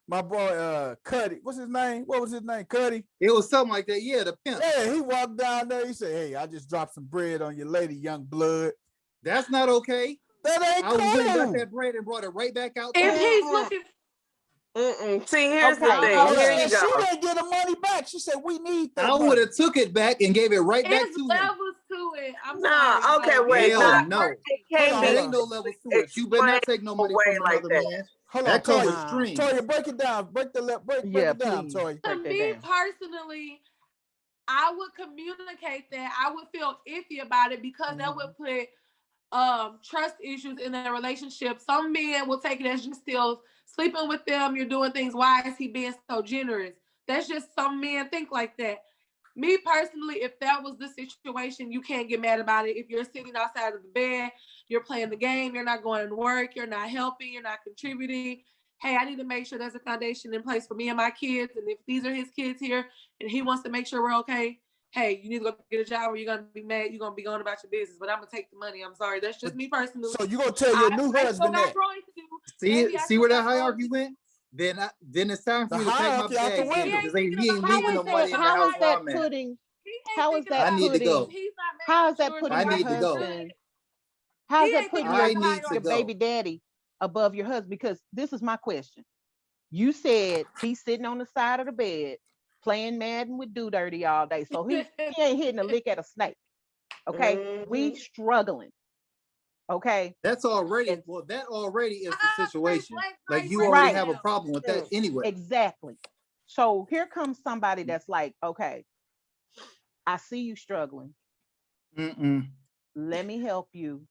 My boy Cuddy. What's his name? What was his name? Cuddy. It was something like that. Yeah, the pimp. Yeah, he walked down there. He said, "Hey, I just dropped some bread on your lady, young blood." That's not okay. That ain't I went and got cool. that bread and brought it right back out. If to him. he's looking, See, here's the Okay, thing. hold Here up. you She go. didn't get the money back. She said, "We need that I would money." have took it back and gave it right back it's to him. levels to it. I'm Nah, sorry. okay, no. wait, Hell nah. no. It Hold can't on, It be hold ain't no levels to it. You better explained not take no money away from like another that. man. Hold on, That comes Toya. extreme. Toya, break it down. Break Yeah, it down, please. Toya. To Break that me down. personally, I would communicate that. I would feel iffy about it because that would put trust issues in their relationship. Some men will take it as just still sleeping with them. You're doing things. Why is he being so generous? That's just some men think like that. Me personally, if that was the situation, you can't get mad about it. If you're sitting outside of the bed, you're playing the game, you're not going to work, you're not helping, you're not contributing. Hey, I need to make sure there's a foundation in place for me and my kids. And if these are his kids here and he wants to make sure we're okay, hey, you need to go get a job or you're going to be mad. You're going to be going about your business, but I'm going to take the money. I'm sorry. That's just me personally. So you gonna tell your new I still husband got that growing to do. See Maybe I see still where that got growing hierarchy to do. went? Then it's time for The me to pack my hierarchy out the bags in window. because he ain't How leaving is no that? money in the How house is where that I'm at. putting? He ain't How is thinking that I need to putting? go. He's not making How is that sure putting I your need to go. husband? How is He that ain't putting thinking I your, about the need to your go. baby daddy above your husband? Because this is my question. You said he's sitting on the side of the bed playing Madden with Do Dirty all day, so he ain't hitting a lick at a snake. Okay, we Mhm. struggling. Okay, That's already And- well. That already is the Ah, situation. like, Like right, you right already Right. have a now. problem with that anyway. exactly. So here comes somebody that's like, okay, I see you struggling. Mm-mm. Let me help you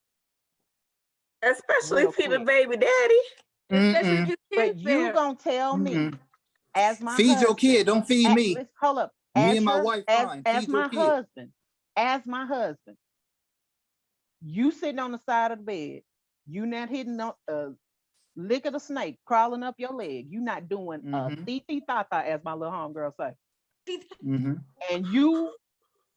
Especially real if he the quick. baby daddy. Especially if Mm-mm. his But kids you there. gonna tell me, Mm-mm. as my Feed your husband, kid. Don't feed me. let's hold up. Me As and my your, wife as fine. as Feed your my kid. husband, as my husband, you sitting on the side of the bed, you not hitting no lick of the snake crawling up your leg. You not doing a Mhm. tee tata, as my little homegirl say. Mm-hmm. And you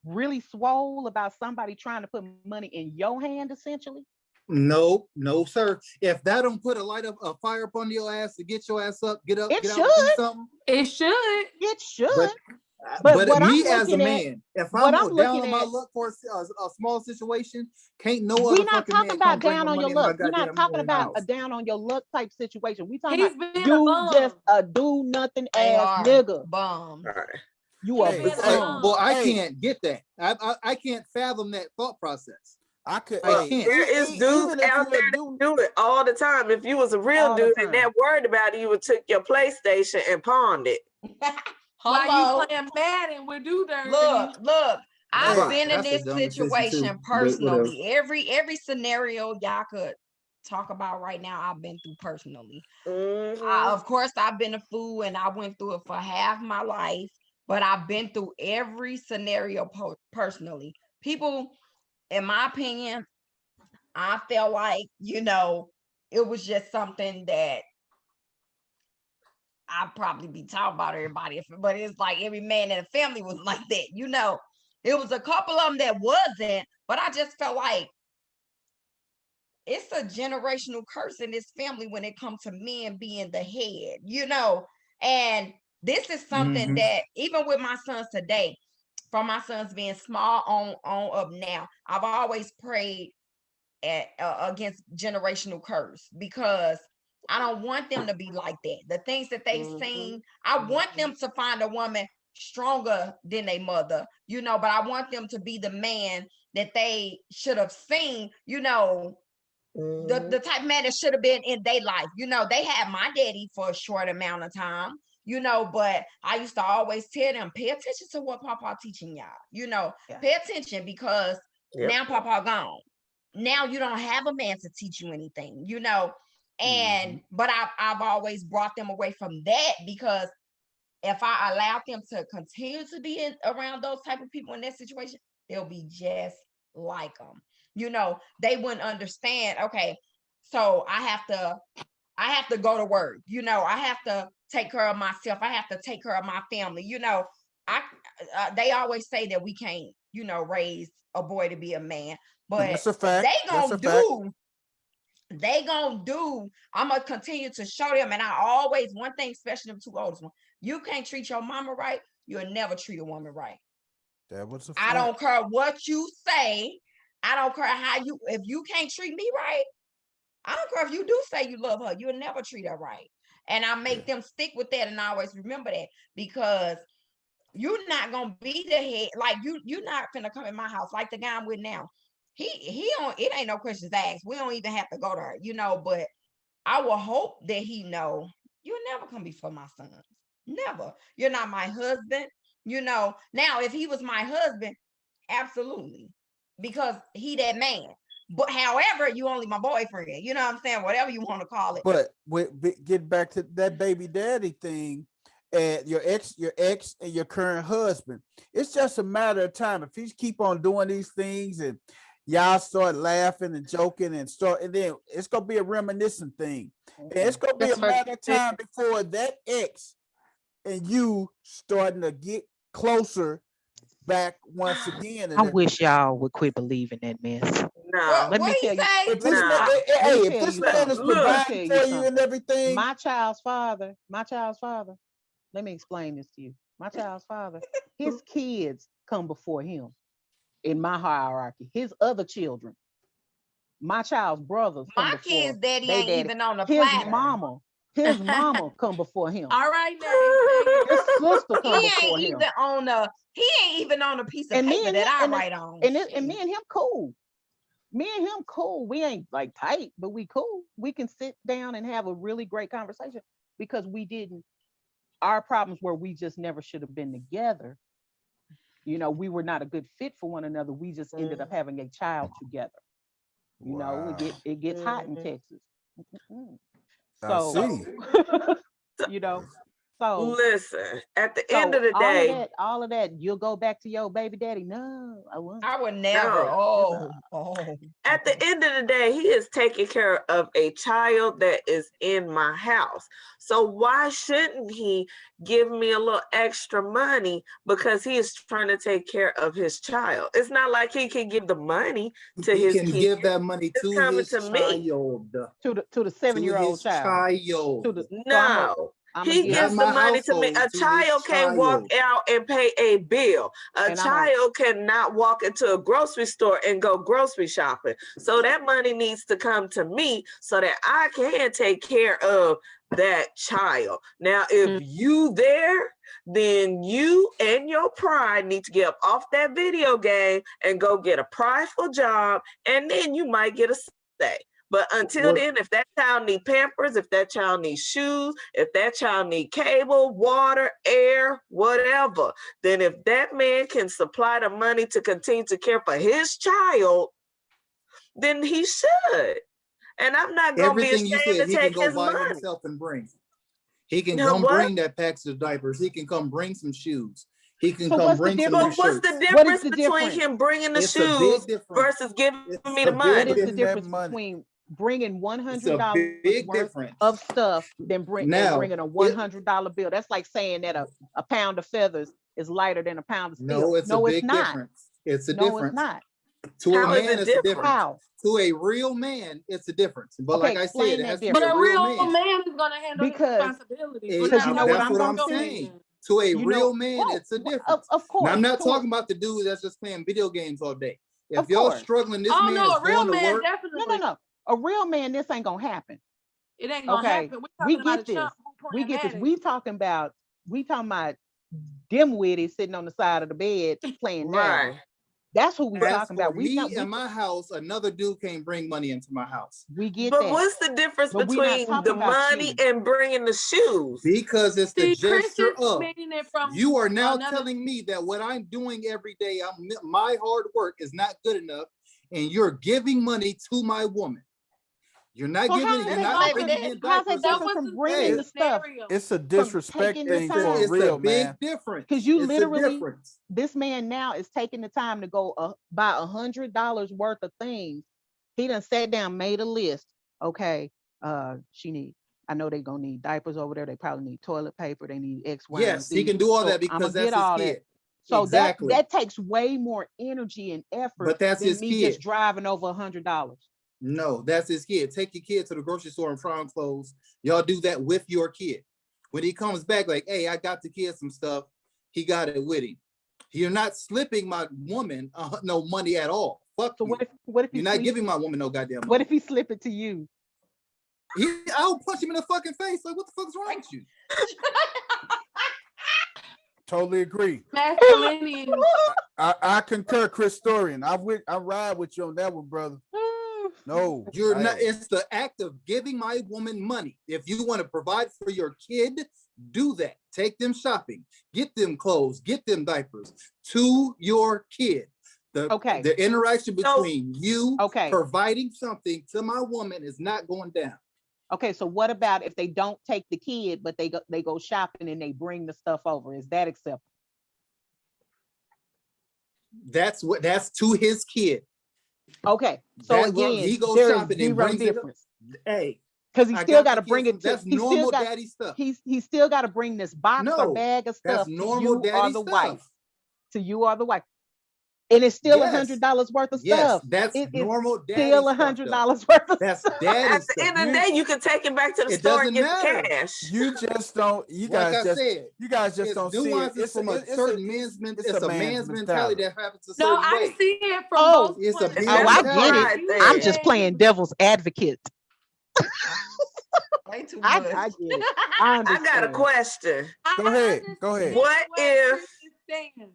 really swole about somebody trying to put money in your hand, essentially. No, no, sir. If that don't put a fire up under your ass to get your ass up, get up, It get out, and do should. something. It should. It should. But, But what me I'm as a looking at, man, if what I'm I'm down looking on my at, luck for a small situation, can't no we other not fucking talking man about come bring down no on your money in my luck. We're not goddamn talking about a house. down on your luck type situation. We talking He's about being a you bum. just a do nothing ass AR. nigga. Bum. You a He's being a Hey, bum. well, I Hey. can't get that. I can't fathom that thought process. I could. I Hey, can't. There is dudes even if out you there a that dude, do it all the time. If you was a real all the dude and time. that worried about it, you would took your PlayStation and pawned it. While Hello. you playing Madden with Dude Dirty. Look, I've Hey, been in That's the this dumbest decision too, situation but whatever. personally. Every scenario y'all could talk about right now, I've been through personally. Mhm. Of course, I've been a fool and I went through it for half my life, but I've been through every scenario personally. People, in my opinion, I felt like, it was just something that I'd probably be talking about everybody, but it's like every man in the family was like that. It was a couple of them that wasn't, but I just felt like it's a generational curse in this family when it comes to men being the head. And this is something Mhm. that even with my sons today, from my sons being small on up now, I've always prayed against generational curse because I don't want them to be like that. The things that they've seen, I want them to find a woman stronger than their mother, but I want them to be the man that they should have seen, the type of man that should have been in their life. They had my daddy for a short amount of time, but I used to always tell them, pay attention to what Papa teaching y'all, Yeah. pay attention because Yep. now Papa gone. Now you don't have a man to teach you anything, and but I've always brought them away from that because if I allowed them to continue to be around those type of people in that situation, they'll be just like them. They wouldn't understand. Okay, so I have to go to work. I have to take care of myself. I have to take care of my family. They always say that we can't, raise a boy to be a man, but That's a fact. they That's gonna a fact. I'm gonna continue to show them. And I always, one thing, especially them two oldest ones, you can't treat your mama right, you'll never treat a woman right. That was a I fact. don't care what you say. I don't care if you can't treat me right, I don't care if you do say you love her, you'll never treat her right. And I make them stick with that and I always remember that because you're not gonna be the head. Like you're not gonna come in my house like the guy I'm with now. He don't. It ain't no questions asked. We don't even have to go there, But I will hope that he know you're never gonna be for my sons. Never. You're not my husband. Now, if he was my husband, absolutely, because he that man. But however, you only my boyfriend. You know what I'm saying? Whatever you want to call it. But get back to that baby daddy thing, and your ex, and your current husband. It's just a matter of time if he's keep on doing these things, and y'all start laughing and joking, and then it's gonna be a reminiscent thing, and it's gonna be That's a what matter of time before that ex and you starting to get closer back once again. And I then, wish y'all would quit believing that mess. No. Let me What he tell you. say? if this Nah. man, Let me hey, if tell this you man something. is Look. Let me providing tell for you you and everything, My child's father, let me explain this to you. My child's father, his kids come before him in my hierarchy. His other children, my child's brothers come My before kid's daddy they ain't daddy. even on the His platter. mama come before him. All right, now. His sister come He before ain't him. even on a piece of And me paper and that him, I write on. and Shit. me and him cool. Me and him cool. We ain't like tight, but we cool. We can sit down and have a really great conversation because we didn't. Our problems were we just never should have been together. We were not a good fit for one another. We just ended up having a child together. wow, It gets hot in Texas. I So, see. so Listen, at the end of the all day, of that, you'll go back to your baby daddy. No, I won't. I would never. No. At the end of the day, he is taking care of a child that is in my house. So why shouldn't he give me a little extra money because he is trying to take care of his child? It's not like he can give the money to He his can kid. give that money It's to coming his to me. child. To the To 7-year-old his child. child. No. I'm He give Not gives him, the my money to me. household, A to his child can't walk child. out and pay a bill. A And I'ma- child cannot walk into a grocery store and go grocery shopping. So that money needs to come to me so that I can take care of that child. Now, if you there, then you and your pride need to get up off that video game and go get a prideful job, and then you might get a say. But until What- then, if that child need Pampers, if that child needs shoes, if that child need cable, water, air, whatever, then if that man can supply the money to continue to care for his child, then he should. And I'm not gonna Everything be you ashamed said, to he can take go his buy money. himself and bring. He can Now, come what? bring that package of diapers. He can come bring some shoes. He can So come what's the bring some difference? new But what's shirts. the What is difference the between difference? him bringing the It's a big shoes difference. versus giving It's me a the big money? What is the Getting that difference money. between bringing It's a $100 big worth difference. of stuff than Now, bringing a $100 bill? That's like saying that a pound of feathers is lighter than a pound of steel. No, it's a No, it's big not. difference. It's a No, it's difference. not. To a How is man, it it's a different? difference. How? To a real man, it's a difference. But Okay, like I explain said, it that has to be But a a real real man. man is gonna handle his Because- responsibilities. It- But Because you not know what that's I'm what a I'm gonna real say. saying. man. To a You know, real man, well, it's a well, difference. of course. Now, I'm not to a- talking about the dude that's just playing video games all day. If Of y'all course. struggling, this Oh man no, is a real going to man work. definitely. No. A real man, this ain't gonna happen. It ain't gonna Okay, happen. We're we talking about a get this. chump who We playing get this. Madden. We talking about dimwitty sitting on the side of the bed playing Madden. Right. That's who we As talking for about. me and my house, another dude can't bring money into my house We get But that. what's the difference But we not between talking the about money you. and bringing the shoes? because it's the See, Chris gesture is of. meaning it from You are now another. telling me that what I'm doing every day, my hard work is not good enough, and you're giving money to my woman. You're not So giving. how's You're that not different? bringing in How's that diapers. That different was from the bringing Hey, the stuff? scenario. It's a disrespect taking the thing time. for a It's a real big man. difference. Because you It's literally- a difference. This man now is taking the time to go buy $100 worth of things. He done sat down, made a list. Okay, I know they're gonna need diapers over there. They probably need toilet paper. They need X, Y, and Yes, Z. he can do all So that I'ma because get that's all his that. kid. So Exactly. that takes way more energy and effort But that's than his me kid. just driving over $100. No, that's his kid. Take your kid to the grocery store and find clothes. Y'all do that with your kid. When he comes back, like, hey, I got the kid some stuff. He got it with him. You're not slipping my woman no money at all. Fuck So you. what if he You're not slip- giving my woman no goddamn money. what if he slip it to you? I'll punch him in the fucking face. Like, what the fuck's wrong with you? Totally agree. Masculinity. I concur, Chris Storian. I ride with you on that one, brother. No, You're I- not. It's the act of giving my woman money. If you want to provide for your kid, do that. Take them shopping, get them clothes, get them diapers to your kid. Okay. The interaction between you Okay. providing something to my woman is not going down. Okay, so what about if they don't take the kid, but they go shopping and they bring the stuff over? Is that acceptable? That's to his kid. Okay, so That- well, again, he goes there is shopping and zero brings it up. difference Hey, because he I still got got the to bring kid it some- to. That's He normal still got. daddy stuff. He still got to bring this box or No, bag of That's stuff to normal you or daddy the stuff. wife. To you or the wife, and it's still Yes. $100 worth of Yes, stuff. that's It is normal daddy still stuff, $100 worth of That's stuff. daddy At the stuff. end of the day, you can take it back to the It store and doesn't get the matter. cash. You just don't. You Like guys I just. said, You guys just it's don't see it. nuances from a certain man's mentality. It's a man's mentality that happens a No, certain I way. see it from Oh, both it's a points of big view. Oh, I get mentality. it. Right I'm there. just playing devil's advocate. Way too I much. get it. I I got a understand. question. Go ahead, go understand ahead. What if- Chris is saying.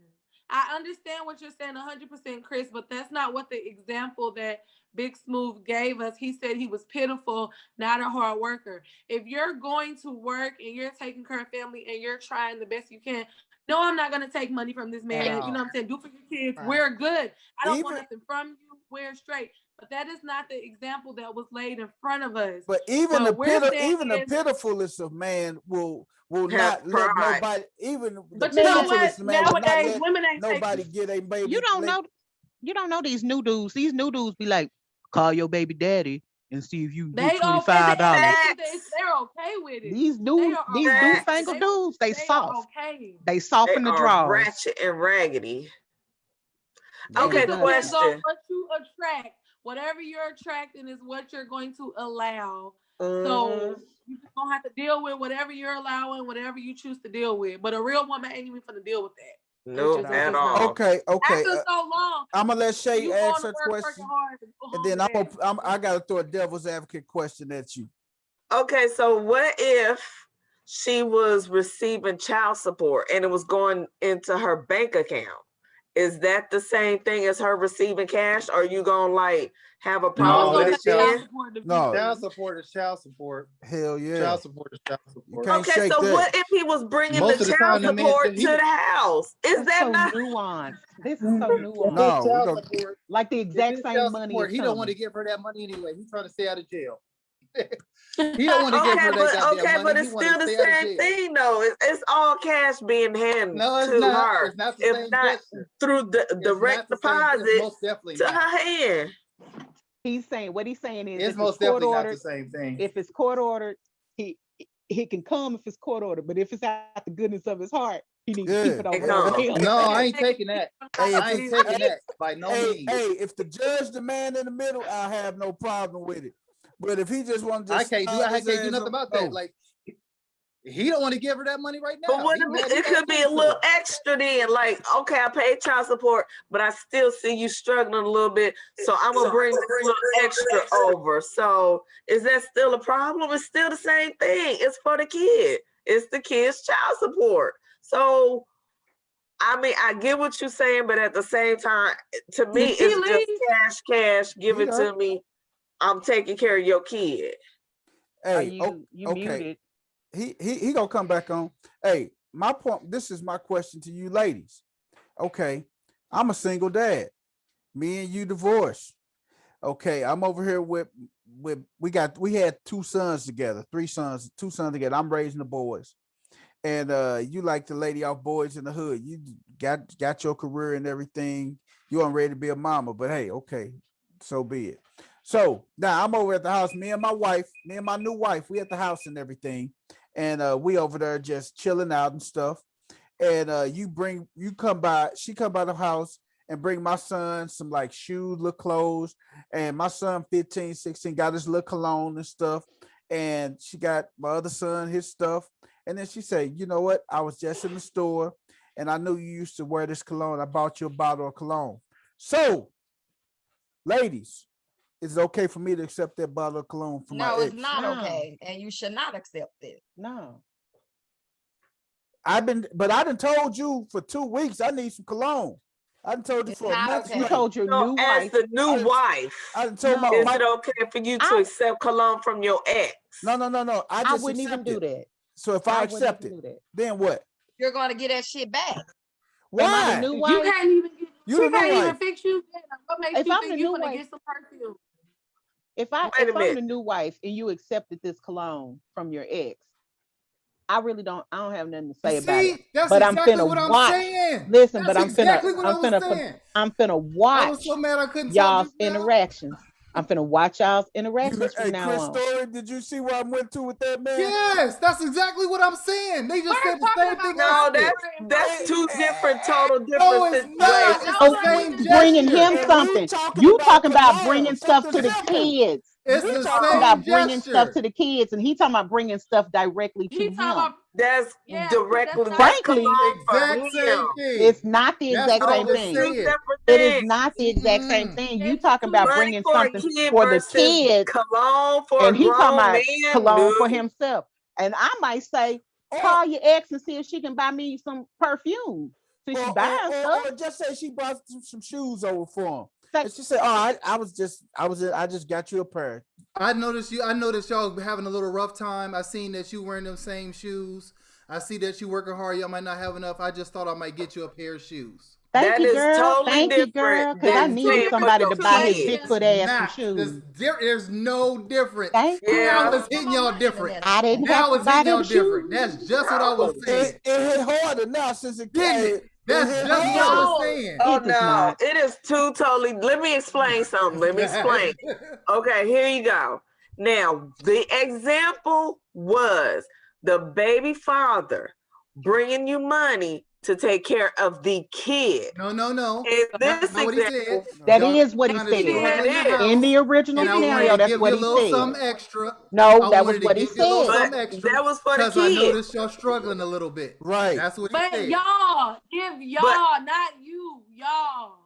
I understand what you're saying 100%, Chris, but that's not what the example that Big Smooth gave us. He said he was pitiful, not a hard worker. If you're going to work and you're taking care of family and you're trying the best you can, no, I'm not going to take money from this man. At You know all. what I'm saying? Do for your kids. Right. We're good. I don't want Even- nothing from you. We're straight. But that is not the example that was laid in front of us. But even What we're saying even the is- pitifulest of man will Have not let pride. nobody even the But you know what? pitifulest man will not Nowadays, let women ain't nobody taking. get a baby. You don't know. You don't know these new dudes. These new dudes be like, call your baby daddy and see if you can They get okay. $25. They're okay with it. These They new are these okay. newfangled dudes, they They soft. are okay. They soften They the are draws. ratchet and raggedy. Yeah, Okay, It they depends on question. what you attract. Whatever you're attracting is what you're going to allow. Mhm. So you're gonna have to deal with whatever you're allowing, whatever you choose to deal with. But a real woman ain't even gonna deal with that. Nope, is at okay. all. Okay, okay. After so long, I'm gonna let Shay you ask going her to work question, working hard, go and home then to that. I gotta throw a devil's advocate question at you. Okay, so what if she was receiving child support and it was going into her bank account? Is that the same thing as her receiving cash? Or are you gonna like have a No, problem No, it's with gonna it that's take child. then? child support to be No. Child free. support is child support. Hell yeah. Child support is child You support. can't Okay, shake so that. what if he was bringing Most the of the child time, the man support he to the house? Is That's that so not? nuanced. This is so if nuanced. No, it's we child gonna support, Like the if exact it's same child money support, is he don't want to coming. give her that money anyway. He's trying to stay out of jail. He don't want to give Okay, her that but goddamn money. He it's want to still the stay out of same jail. thing though. It's all cash being handed No, it's to not. her. It's not the If same not gesture. through the It's direct not the same. It's deposit most definitely to not. her hand. He's saying what he's saying is It's if it's most court definitely not the ordered, same thing. if it's court ordered, he can come if it's court ordered. But if it's out the goodness of his heart, he needs to keep yeah. it over No. there. No, I ain't taking that. Hey, if I ain't it's taking that by no hey, means. hey, if the judge the man in the middle, I have no problem with it. But if he just want to I just can't do. slide I his can't do ass nothing up- about that. no. Like he don't want to give her that money right But now. what He if mad it he could gotta be give a it to little her. extra then? Like, okay, I paid child support, but I still see you struggling a little bit. So I'm gonna bring this little extra over. So is that still a problem? It's still the same thing. It's for the kid. It's the kid's child support. So I mean, I get what you're saying, but at the same time, to me, Did she it's just leave? cash. Give it Yeah. to me. I'm taking care of your kid. Are Hey, you okay. muted? He gonna come back on. Hey, my point. This is my question to you, ladies. Okay, I'm a single dad. Me and you divorced. Okay, I'm over here with we had 2 sons together, 3 sons, 2 sons together. I'm raising the boys. And you like the lady off Boys in the Hood. You got your career and everything. You aren't ready to be a mama, but hey, okay, so be it. So now I'm over at the house. Me and my new wife, we at the house and everything, and we over there just chilling out and stuff. And she come by the house and bring my son some like shoes, little clothes, and my son 15, 16 got his little cologne and stuff, and she got my other son his stuff. And then she said, you know what? I was just in the store and I knew you used to wear this cologne. I bought you a bottle of cologne. So, ladies, is it okay for me to accept that bottle of cologne from my No, it's ex? not No. okay, and you should not accept it. No. I done told you for 2 weeks I need some cologne. I done told you It's for a not month. okay. You told your So new as wife. the new I- wife, I done told No. is my it okay for you to I- accept cologne from your ex? no. I I just wouldn't even do accepted. that. So if I wouldn't accept even it, do that. then what? You're gonna get that shit back. Am I Why? the new You wife? can't even get. You She the new can't even wife. fix you. What makes If you I'm think the you new gonna wife- get some perfume? If Wait a I'm the minute. new wife and you accepted this cologne from your ex, I don't have nothing to say about See, it. that's But I'm exactly finna what I'm watch. saying. Listen, That's but I'm exactly finna what I was saying. I'm finna I watch was so mad I couldn't talk y'all's just now. interactions. I'm finna watch y'all's You, interactions hey, from now Chris on. Story, did you see where I went to with that man? Yes, that's exactly what I'm saying. They just We're said the talking same about thing. No, I said. that's two different, total No, different it's not. situations. It's No, the same it's Bringing gesture. him And we something. talking You about talking about cologne, bringing stuff something to the simple. kids. It's We the talking same about bringing stuff gesture. to the kids, and he talking about bringing stuff directly to He him. talking about That's yeah, directly, that's that's Frankly, cologne for Exact him. same thing. It's not the That's exact what I same was thing. Two saying. separate It is things. not the exact same thing. You It's talking about two- Money bringing for a something kid for the versus kids, cologne for and a he talking grown about man. cologne for No. himself. And I might say, Or, call your ex and see if she can buy me some perfume. Since she buying stuff, or just say she brought some shoes over for him. Like- And she said, "Oh, I just got you a pair." I noticed y'all having a little rough time. I seen that you wearing them same shoes. I see that you working hard. Y'all might not have enough. I just thought I might get you a pair of shoes. thank That you, is girl. totally Thank you, girl. different Because I than needed paying for somebody your to buy his kid. Bigfoot ass some Not. shoes. There's no difference. Thank you. Yeah. Now it's hitting y'all different. I didn't have Now to it's buy hitting y'all them different. shoes. That's just what I was saying. It hit harder now since it Didn't came. it? That's hit just what I was No. saying. Oh It does no, not. it is two totally. Let me explain something. Let me explain. Okay, here you go. Now, the example was the baby father bringing you money to take care of the kid. No. In That's this not what he said. example, That Y'all is what he trying to said. struggle in your It is. house, In the original and I scenario, wanted to that's give what you a he little said. something extra. No, I that wanted was to what he give you a little said. something but extra that was for the because I kid. noticed y'all struggling a little bit. Right. That's what he But said. y'all, if y'all, not you, y'all,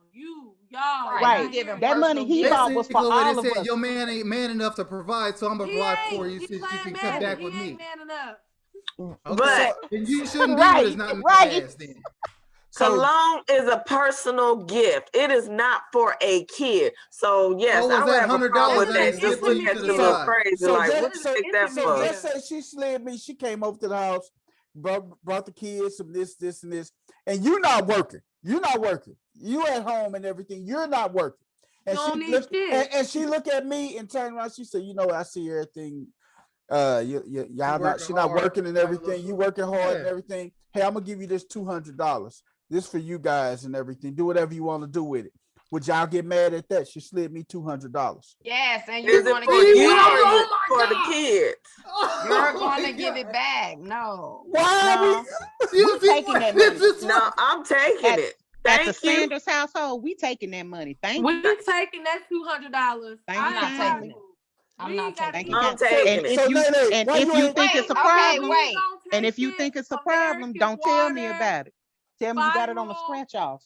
y'all. Right, you not giving him. That money he personal bought was for Basically, what all they of said, us. your man ain't man enough to provide, so I'm gonna He provide ain't. for you He since you playing can come man. back He with ain't me. man enough. Okay, But then you shouldn't be with Right, his not man right. ass then. So cologne is a personal gift. It is not for a kid. So yes, So I was would that have a problem $100 with that that. is Just just putting look you at to you the a little side? crazy. so Like, what just you think that so for? just say she slid me. She came over to the house, brought the kids some this and this, and you're not working. You're not working. You at home and everything. You're not working. And You don't she need look shit. and she look at me and turn around. She said, "You know, I see everything. Y'all not. working She not hard, working and have a little everything. You short- working hard and Yeah. everything. Hey, I'm gonna give you this $200. This for you guys and everything. Do whatever you want to do with it. Would y'all get mad at that? She slid me $200. Yes, and you're Is going it to for give it you or back. is it Oh for my the God. kids? You're Oh going my to give it God. back. No. Why? No, You we see taking what that this money. is? No, I'm taking At it. at the Thank you. Sanders household, we taking that money. Thank We you. taking that $200. Thank I'm you not taking it. kindly. I'm We not got taking Thank to you it. I'm kindly. taking And it. So Nene, and why if you you ain't? think Wait, it's a okay, problem, wait. and if you think it's a problem, don't tell me about it. Tell me you got it on the scratch off.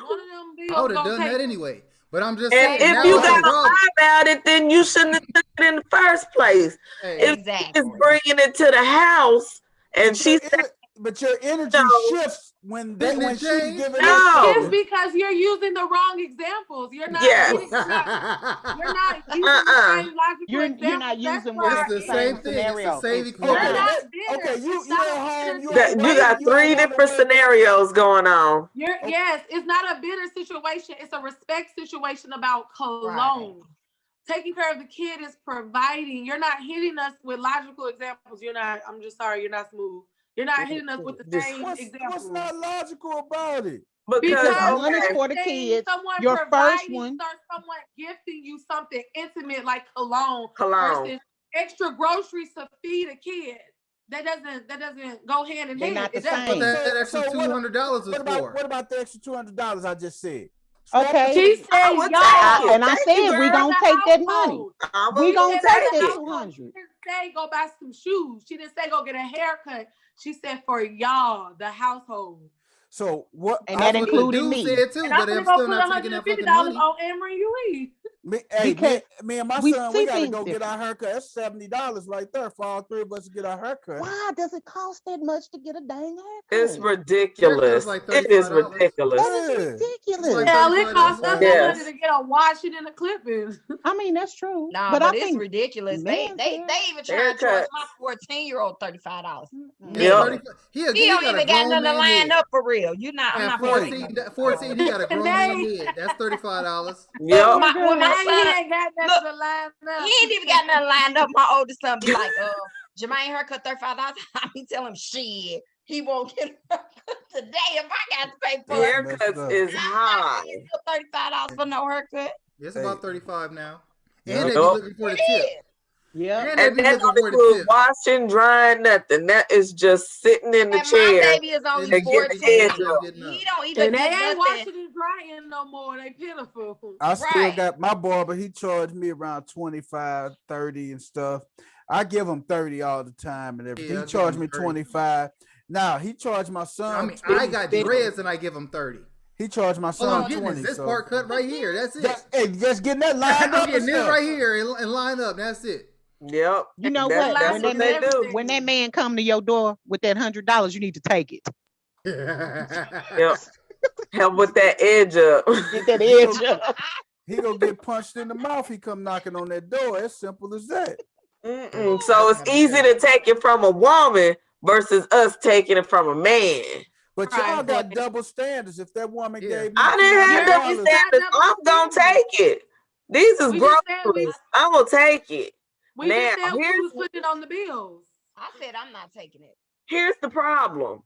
One of them I bills would have gonna done take that anyway. But I'm just And saying, if now you it's a got to problem. lie about it, then you shouldn't have done it in the first place. Hey, If she Exactly. is bringing it to the house and But she your, said, ener- but your energy no, shifts when Didn't it she's change? giving It's, us No. it's something. because you're using the wrong examples. You're not Yes. getting, you're not using the Uh-uh. same logical You're examples. not That's using why what It's the it same is. thing. It's the scenario. same You're Okay, equation. not let, bitter. okay. You It's you not at a home. bitter You That at you work. situation. got You three don't want to different make. scenarios going on. You're Okay. yes, it's not a bitter situation. It's a respect situation about Right. cologne. Taking care of the kid is providing. You're not hitting us with logical examples. You're not. I'm just sorry. You're not smooth. You're not hitting us with the Just same What's examples. not logical about it? because Because Because one is you're okay, for the saying kids. someone Your first providing, one, someone gifting you something intimate like cologne cologne. versus extra groceries to feed a kid. That doesn't go hand in they're hand. not the It doesn't. What same. that extra So what? $200 is What about for? the extra $200 I just said? Scrap the Okay. She two. said, I would y'all. take it. And I Thank you, said we For girl. gonna the take that money. household. I'm We She gonna gonna said for take the that take it. household. She 200. didn't say go buy some shoes. She didn't say go get a haircut. She said for y'all, the household. So what? And I, that That's what the included dude me. said too, And I'm but gonna I'm go still put not taking that $150 fucking money. on Emery UE. hey, Because me and my we son, see we gotta things go get different. our haircut. That's $70 right there for all three of us to get our haircut. Why does it cost that much to get a dang It's haircut? ridiculous. like It is $35. ridiculous. That is Yeah. ridiculous. It's like Hell, it costs us $35. that Yes. money to get a washing and a clipping. I mean, that's true. Nah, but but I it's think ridiculous. They men's they hair. they even trying to charge Haircuts. my 14-year-old $35. It's Yep. 30. He He don't got a even got grown nothing to man line head. up for real. I'm At not 14, 14, he got a grown man Nay, head. That's $35. Yep. Oh my When my God. Nay, he son, ain't got nothing look, to line up. he ain't even got nothing lined up. My oldest son be like, Jermaine haircut $35. I be telling him, shit, he won't get a haircut today if I got to pay for it. Messed Haircuts up. is high. $35 for no haircut. It's Hey. about 35 now. Yep. And they be Yep. looking for the It tip. is. Yeah. And they And be that looking don't for the include tip. washing, drying, nothing. That is just sitting in the And my chair baby is only And and get the 14. edge ain't up. getting up. He don't even And they get ain't nothing. washing and drying no more. They pitiful. I still Right. got my barber. He charged me around 25, 30 and stuff. I give him 30 all the time and everything. Yeah, I He give charged him me 30. 25. Now he charged my son. I mean, 20. I got dreads and I give him 30. He charged my All son I'm getting 20. is this So part cut right here. That's it. just getting that lined I'm up and getting this stuff. right here and line up. That's it. Yep. You know That's, what? that's When what that they man, do. when that man come to your door with that $100, you need to take it. Yep. Help with that edge up. Get that edge up. He gonna get punched in the mouth. He come knocking on that door. As simple as that. Mm-mm. So it's easy to take it from a woman versus us taking it from a man. But Right, y'all got but- double standards. If that woman Yeah. gave me I didn't have double It's $200, not standards. double I'm gonna standards. take it. These is We just said groceries. I'm gonna take it. We Now, just said we here's was putting it on the bills. I said I'm not taking it. here's the problem.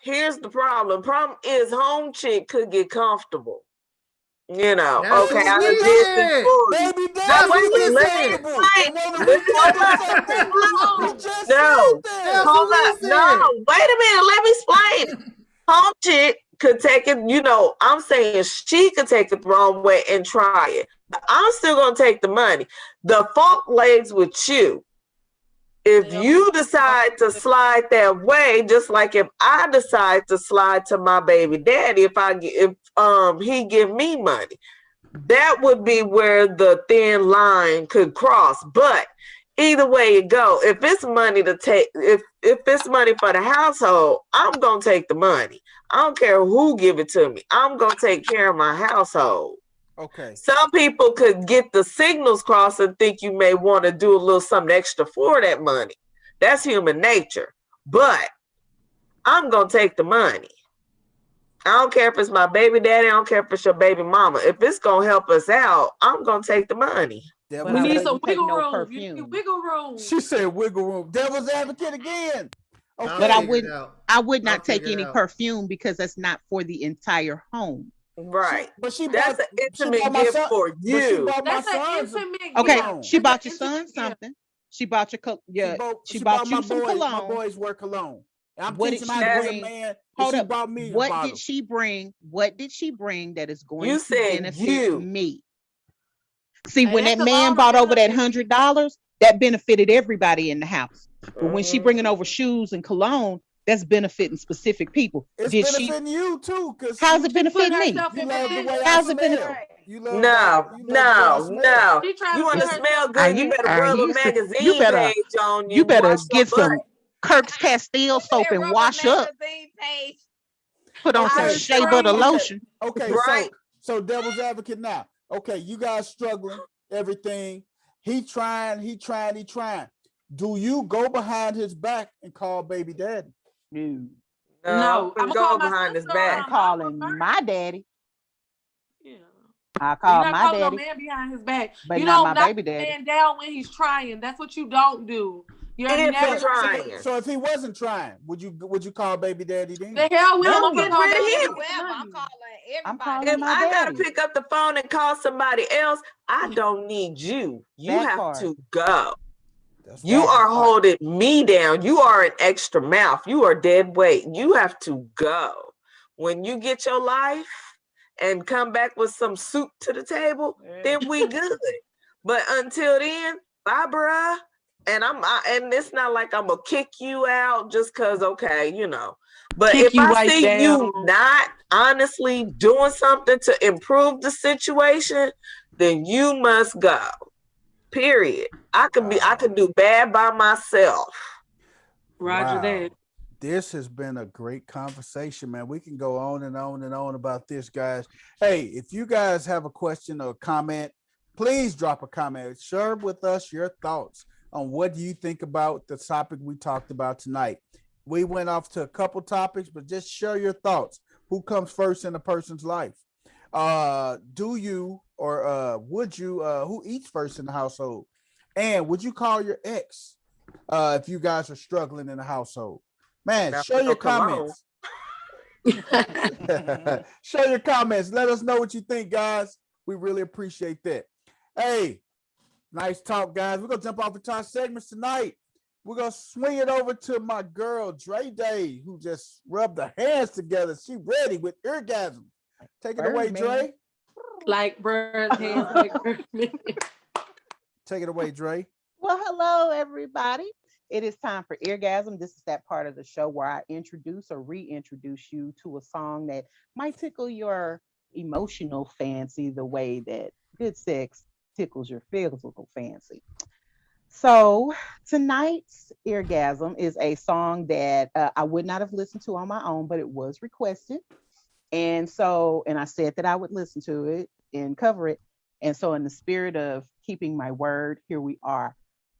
Here's the problem. Problem is home chick could get comfortable. You know, That's okay, what I we done did said. this for you. baby, That's daddy, what you we get said. comfortable Wait, and want to wait, reschedule hold something. Hold We on. just No. said that. That's Hold what up. we No, said. wait a minute. Let me explain. Home chick could take it, you know, I'm saying she could take it the wrong way and try it. But I'm still gonna take the money. The fault lays with you. if you decide to slide that way, just like if I decide to slide to my baby daddy, if he give me money, that would be where the thin line could cross. But either way it go, if it's money to take, if it's money for the household, I'm gonna take the money. I don't care who give it to me. I'm gonna take care of my household. Okay. Some people could get the signals crossed and think you may want to do a little something extra for that money. That's human nature. But I'm going to take the money. I don't care if it's my baby daddy. I don't care if it's your baby mama. If it's going to help us out, I'm going to take the money. Devil's But I We need advocate. some wouldn't take wiggle no room. You need perfume. wiggle room. She said wiggle room. Devil's advocate again. Okay. But I figure it wouldn't. out. I would I'll not take figure it any out. perfume because that's not for the entire home. Right. But she That's bought, an she intimate bought my gift son, for but she you. bought my That's an sons. intimate Okay, gift. Cologne. she That's bought an your son intimate gift. something. She bought your She she bought bought my you some boys. My cologne. boys wear cologne. I'm What teaching did them she how to be a bring? man. And Hold she up. bought me a What bottle. did she bring? What did she bring that is going You to said benefit you. me? See, Hey, when that that man cologne bought will over that benefit you. $100, that benefited everybody in the house. But when she Mhm. bringing over shoes and cologne, that's benefiting specific people. It's Did she? benefiting you too, cause How's it She put benefiting me? herself you in love the way position. I How's it benefit? smell. You love the No, you love the way I no, smell. no. She trying You to want put to herself smell in good? You better rub a You magazine better page on you. you better Wash your get butt. some Kirk's Castile soap That and rubber wash up. magazine page. Put on some Okay, shea butter okay, lotion. okay. Right. So devil's advocate now. Okay, you guys struggling, everything. He trying. Do you go behind his back and call baby daddy? No, No, No, and I'ma go call my behind his sister or I'm back. my calling mama my first. daddy. Yeah. I You're call not my calling no daddy, man behind his back. but You not don't my knock baby the daddy. man down when he's trying. That's what you don't do. You're If never he's So, gonna trying. so if he wasn't trying, would you call baby daddy then? the hell we No, don't get call rid of baby him. daddy for Whoever, I'm money. calling I'm everybody. calling If my I gotta daddy. pick up the phone and call somebody else, I don't need you. You That have part. to go. That's You right. That are part. holding me down. You are an extra mouth. You are dead weight. You have to go. When you get your life and come back with some soup to the table, then we good. But until then, bye, bruh. And it's not like I'm gonna kick you out just cause, okay, you know. But Kick if you I right see you down. not honestly doing something to improve the situation, then you must go. Period. I could do bad by myself. Roger that. This has been a great conversation, man. We can go on and on and on about this, guys. Hey, if you guys have a question or comment, please drop a comment. Share with us your thoughts on what do you think about the topic we talked about tonight. We went off to a couple topics, but just share your thoughts. Who comes first in a person's life? Do you or would you who eats first in the household? And would you call your ex if you guys are struggling in the household? Man, Now, show no your cologne. comments. Show your comments. Let us know what you think, guys. We really appreciate that. Hey, nice talk, guys. We're gonna jump off into our segments tonight. We're gonna swing it over to my girl Dre Day, who just rubbed her hands together. She ready with orgasm. Take it away, Birdman. Dre. Like birds, hands like Birdman. Take it away, Dre. Well, hello, everybody. It is time for Eargasm. This is that part of the show where I introduce or reintroduce you to a song that might tickle your emotional fancy the way that good sex tickles your physical fancy. So tonight's Eargasm is a song that I would not have listened to on my own, but it was requested. And I said that I would listen to it and cover it. And so in the spirit of keeping my word, here we are.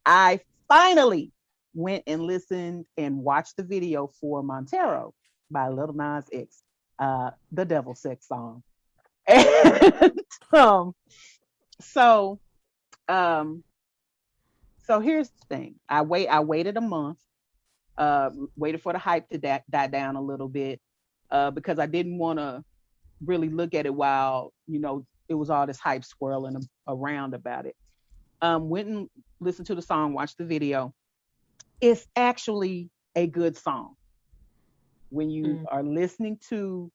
I finally went and listened and watched the video for Montero by Lil Nas X, the Devil Sex song. And so here's the thing. I waited a month, waited for the hype to die down a little bit, because I didn't want to really look at it while, it was all this hype swirling around about it. Went and listened to the song, watched the video. It's actually a good song. When you are listening to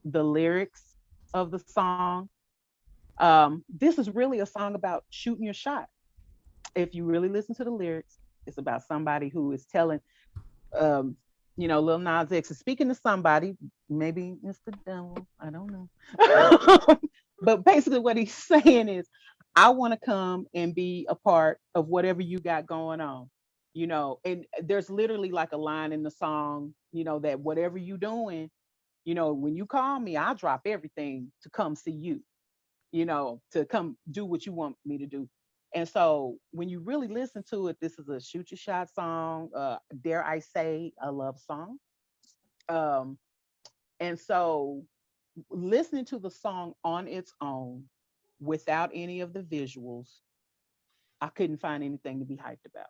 the lyrics of the song, this is really a song about shooting your shot. If you really listen to the lyrics, It's about somebody who is telling, um, Lil Nas X is speaking to somebody, maybe it's the devil, I don't know. But basically what he's saying is, I want to come and be a part of whatever you got going on. And there's literally like a line in the song, that whatever you doing, when you call me, I'll drop everything to come see you, to come do what you want me to do. And so when you really listen to it, this is a shoot your shot song, dare I say, a love song. Um, and so listening to the song on its own without any of the visuals, I couldn't find anything to be hyped about.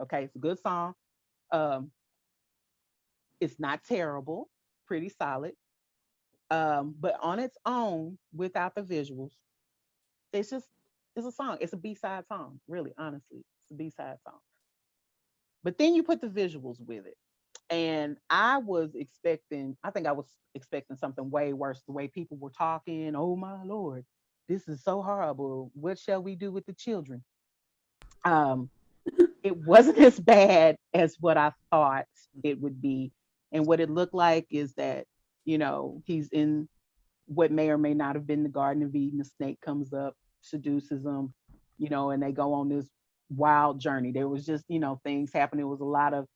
Okay, it's a good song. Um, it's not terrible, pretty solid. But on its own, without the visuals, it's just it's a song. It's a B-side song, really, honestly. It's a B-side song. But then you put the visuals with it. And I think I was expecting something way worse. The way people were talking, oh my Lord, this is so horrible. What shall we do with the children? Um, it wasn't as bad as what I thought it would be. And what it looked like is that, he's in what may or may not have been the Garden of Eden. The snake comes up, seduces them, and they go on this wild journey. There was just, things happening. There was a lot of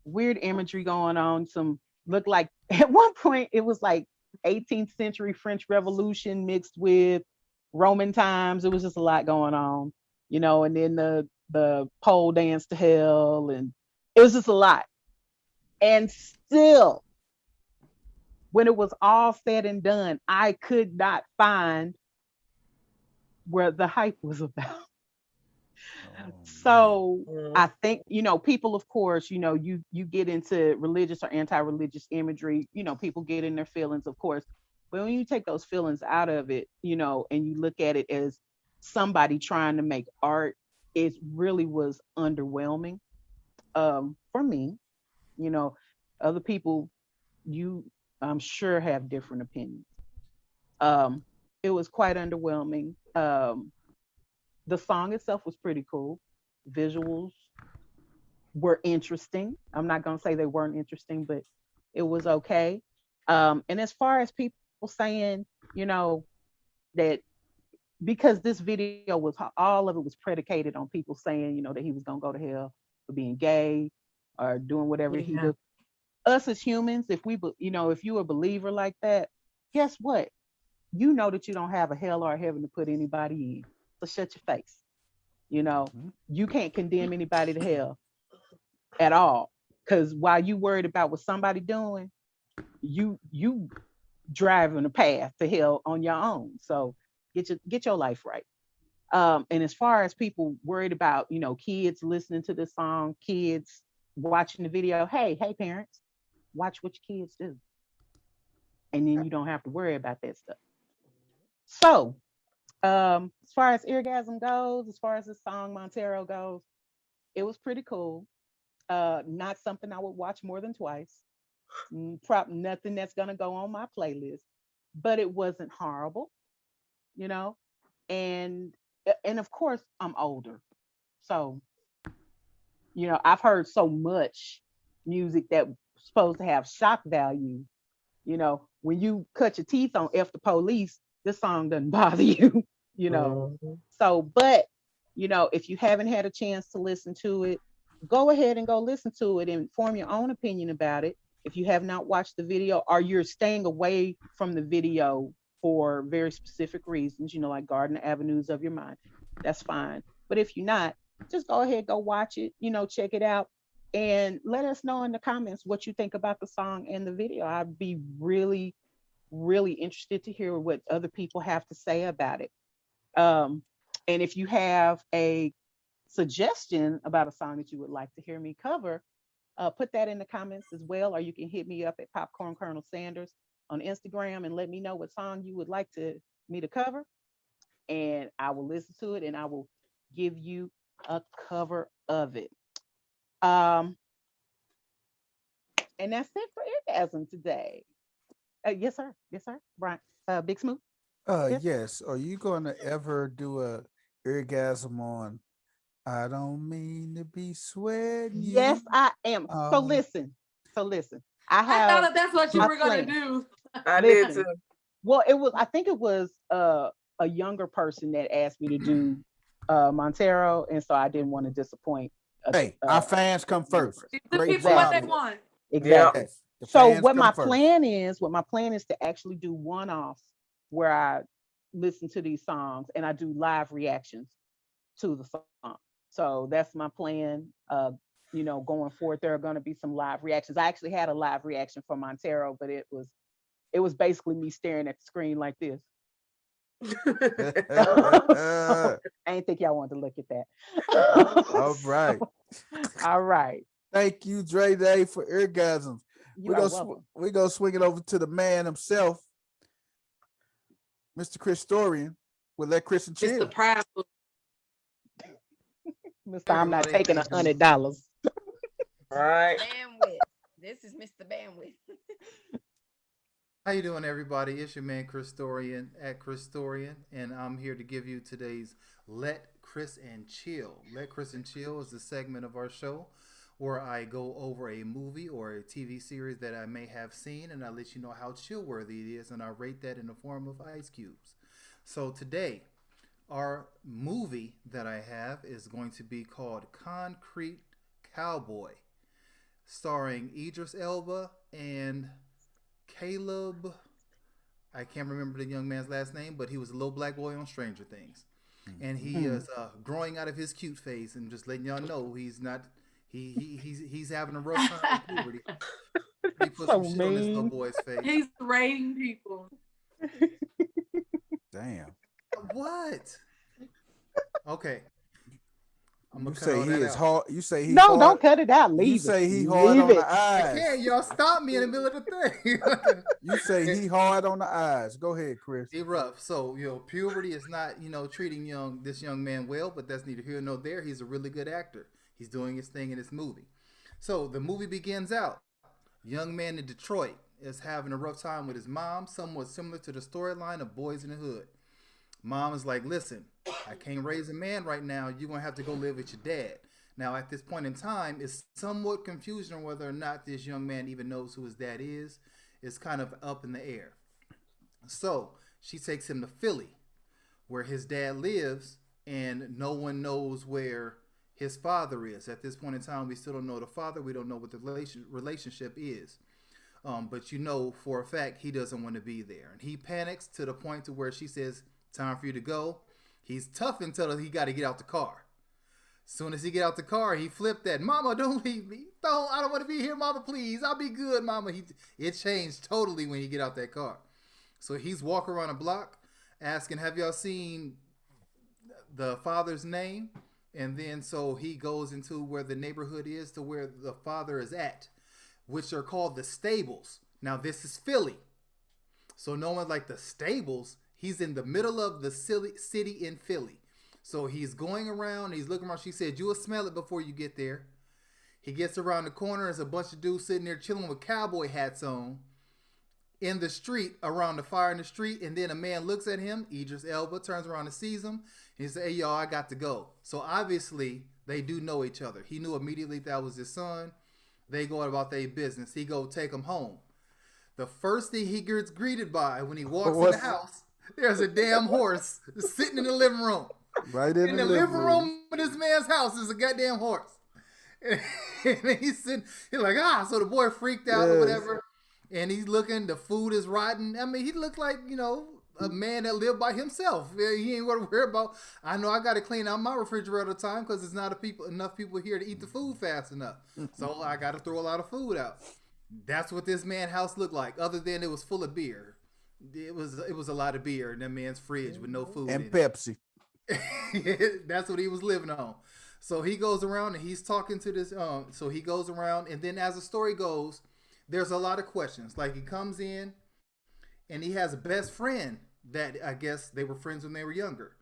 weird imagery going on. Some looked like at one point it was like 18th century French Revolution mixed with Roman times. It was just a lot going on, and then the pole dance to hell, and it was just a lot. And still, when it was all said and done, I could not find where the hype was about. So I think, people, of course, you get into religious or anti-religious imagery, people get in their feelings, of course. But when you take those feelings out of it, and you look at it as somebody trying to make art, it really was underwhelming. For me, other people, I'm sure, have different opinions. It was quite underwhelming. The song itself was pretty cool. Visuals were interesting. I'm not going to say they weren't interesting, but it was okay. And as far as people saying, that because this video was, all of it was predicated on people saying, that he was going to go to hell for being gay or doing whatever he did. Us as humans, if if you're a believer like that, guess what? That you don't have a hell or a heaven to put anybody in. So shut your face. You can't condemn anybody to hell at all. Because while you worried about what somebody doing, you driving a path to hell on your own. So get your life right. And as far as people worried about, kids listening to this song, kids watching the video, hey parents, watch what your kids do. And then you don't have to worry about that stuff. So as far as Eargasm goes, as far as the song Montero goes, it was pretty cool. Not something I would watch more than twice. Nothing that's gonna go on my playlist, but it wasn't horrible, and of course I'm older, so I've heard so much music that's supposed to have shock value. When you cut your teeth on F the Police, this song doesn't bother you. So, but if you haven't had a chance to listen to it, go ahead and go listen to it and form your own opinion about it. If you have not watched the video, or you're staying away from the video for very specific reasons, like Garden Avenues of Your Mind, that's fine. But if you're not, just go ahead, go watch it, check it out, and let us know in the comments what you think about the song and the video. I'd be really, really interested to hear what other people have to say about it. And if you have a suggestion about a song that you would like to hear me cover, put that in the comments as well, or you can hit me up at Popcorn Colonel Sanders on Instagram and let me know what song you would like me to cover, and I will listen to it and I will give you a cover of it. And that's it for Eargasm today. Yes, sir. Brian, Big Smooth. Yes. Are you going to ever do a Eargasm on I don't mean to be sweating Yes, you. I am. So Oh. listen. I I have thought that that's what you my were gonna plan. do. I did Listen. too. Well, I think it was a younger person that asked me to do Montero, and so I didn't want to disappoint Hey, our a fans come younger first. person. The Great people what they Exactly. want. Exactly. Yes, the So fans what come my first. plan is to actually do one-offs where I listen to these songs and I do live reactions to the song. So that's my plan. Going forward, there are going to be some live reactions. I actually had a live reaction for Montero, but it was basically me staring at the screen like this. I didn't think y'all wanted to look at that. All right. All right. Thank you, Dre Day, for Eargasms. You are welcome. We're going to swing it over to the man himself, Mr. Chris Storian, with Let Chris and It's Chill. the proud. Mr. I'm not Everybody, taking thank you. $100. Right. Bandwidth. This is Mr. Bandwidth. How you doing, everybody? It's your man Chris Storian at Chris Storian, and I'm here to give you today's Let Chris and Chill. Let Chris and Chill is the segment of our show where I go over a movie or a TV series that I may have seen, and I let you know how chill worthy it is, and I rate that in the form of ice cubes. So today, our movie that I have is going to be called Concrete Cowboy, starring Idris Elba and Caleb. I can't remember the young man's last name, but he was a little black boy on Stranger Things, and he is growing out of his cute face, and just letting y'all know he's not. He's having a rough time with puberty. He put some shit on this little boy's face. He's rating people. Damn. What? Okay. I'm You gonna cut say all he that is out. hard. You say he No, hard. don't cut it out. You Leave say it. he hard Leave on the it. eyes. Yeah, y'all stop me in the middle of the thing. You say he hard on the eyes. Go ahead, Chris. He rough. So, puberty is not, treating this young man well, but that's neither here nor there. He's a really good actor. He's doing his thing in this movie. So the movie begins out. Young man in Detroit is having a rough time with his mom, somewhat similar to the storyline of Boys in the Hood. Mom is like, listen, I can't raise a man right now. You're going to have to go live with your dad. Now, at this point in time, it's somewhat confusion on whether or not this young man even knows who his dad is. It's kind of up in the air. So she takes him to Philly, where his dad lives, and no one knows where his father is. At this point in time, we still don't know the father. We don't know what the relationship is. But for a fact he doesn't want to be there. And he panics to the point to where she says, time for you to go. He's tough until he got to get out the car. Soon as he get out the car, he flipped that. Mama, don't leave me. I don't want to be here, Mama, please. I'll be good, Mama. It changed totally when he get out that car. So he's walking around a block asking, have y'all seen the father's name? And then so he goes into where the neighborhood is to where the father is at, which are called the Stables. Now this is Philly. So no one like the Stables. He's in the middle of the city in Philly. So he's going around, he's looking around. She said, you will smell it before you get there. He gets around the corner. There's a bunch of dudes sitting there chilling with cowboy hats on in the street, around the fire in the street. And then a man looks at him, Idris Elba, turns around and sees him. And he says, hey, y'all, I got to go. So obviously they do know each other. He knew immediately that was his son. They go about their business. He go take him home. The first thing he gets greeted by when he walks in the house, there's a damn horse sitting in the living room. Right in the living room of this man's house is a goddamn horse. And he's sitting, he's like, so the boy freaked out or whatever. And he's looking, the food is rotten. I mean, he looked like, a man that lived by himself. He ain't going to worry about, I know I got to clean out my refrigerator all the time because there's not enough people here to eat the food fast enough. So I got to throw a lot of food out. That's what this man's house looked like, other than it was full of beer. It was a lot of beer in that man's fridge with no food and in Pepsi. That's what he was living on. So he goes around and he's talking to this. So he goes around, and then as the story goes, there's a lot of questions. Like he comes in, and he has a best friend that I guess they were friends when they were younger,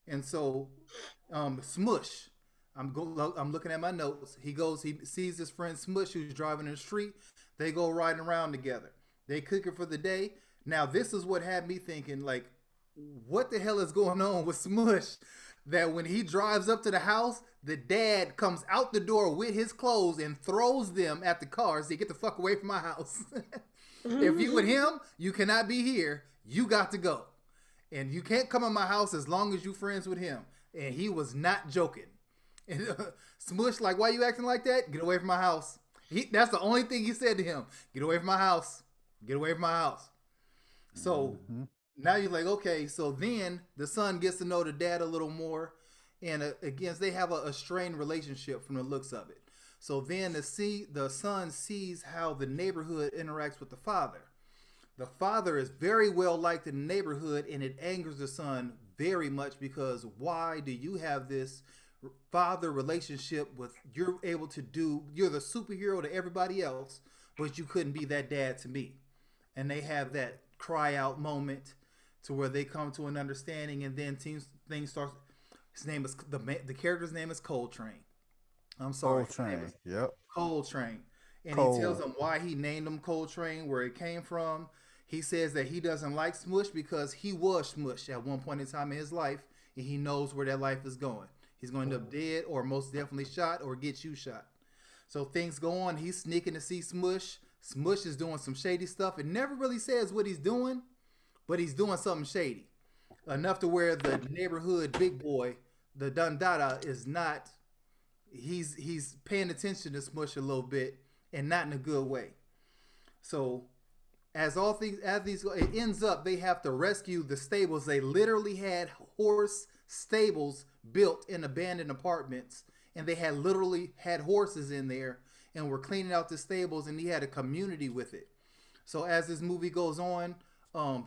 and so Smush. I'm looking at my notes. He sees his friend Smush who's driving in the street. They go riding around together. They cook it for the day. Now this is what had me thinking, like, what the hell is going on with Smush? that when he drives up to the house, the dad comes out the door with his clothes and throws them at the car. Say, get the fuck away from my house. If you with him, you cannot be here. You got to go. And you can't come in my house as long as you friends with him. And he was not joking. And Smush, like, why you acting like that? Get away from my house. That's the only thing he said to him. Get away from my house. Get away from my house. So now you're like, okay. So then the son gets to know the dad a little more. And again, they have a strained relationship from the looks of it. So then the son sees how the neighborhood interacts with the father. The father is very well liked in the neighborhood, and it angers the son very much because why do you have this father relationship with you're the superhero to everybody else, but you couldn't be that dad to me? And they have that cry out moment to where they come to an understanding, and then things start. His name is the character's name is Coltrane. I'm sorry. Coltrane. Yep. Coltrane. And Cole. he tells them why he named him Coltrane, where it came from. He says that he doesn't like Smush because he was Smush at one point in time in his life, and he knows where that life is going. He's going to end up dead or most definitely shot or get you shot. So things go on. He's sneaking to see Smush. Smush is doing some shady stuff. It never really says what he's doing, but he's doing something shady. Enough to where the neighborhood big boy, the Dundada, is not... He's paying attention to Smush a little bit, and not in a good way. So as it ends up, they have to rescue the stables. They literally had horse stables built in abandoned apartments, and they had literally had horses in there and were cleaning out the stables, and he had a community with it. So as this movie goes on,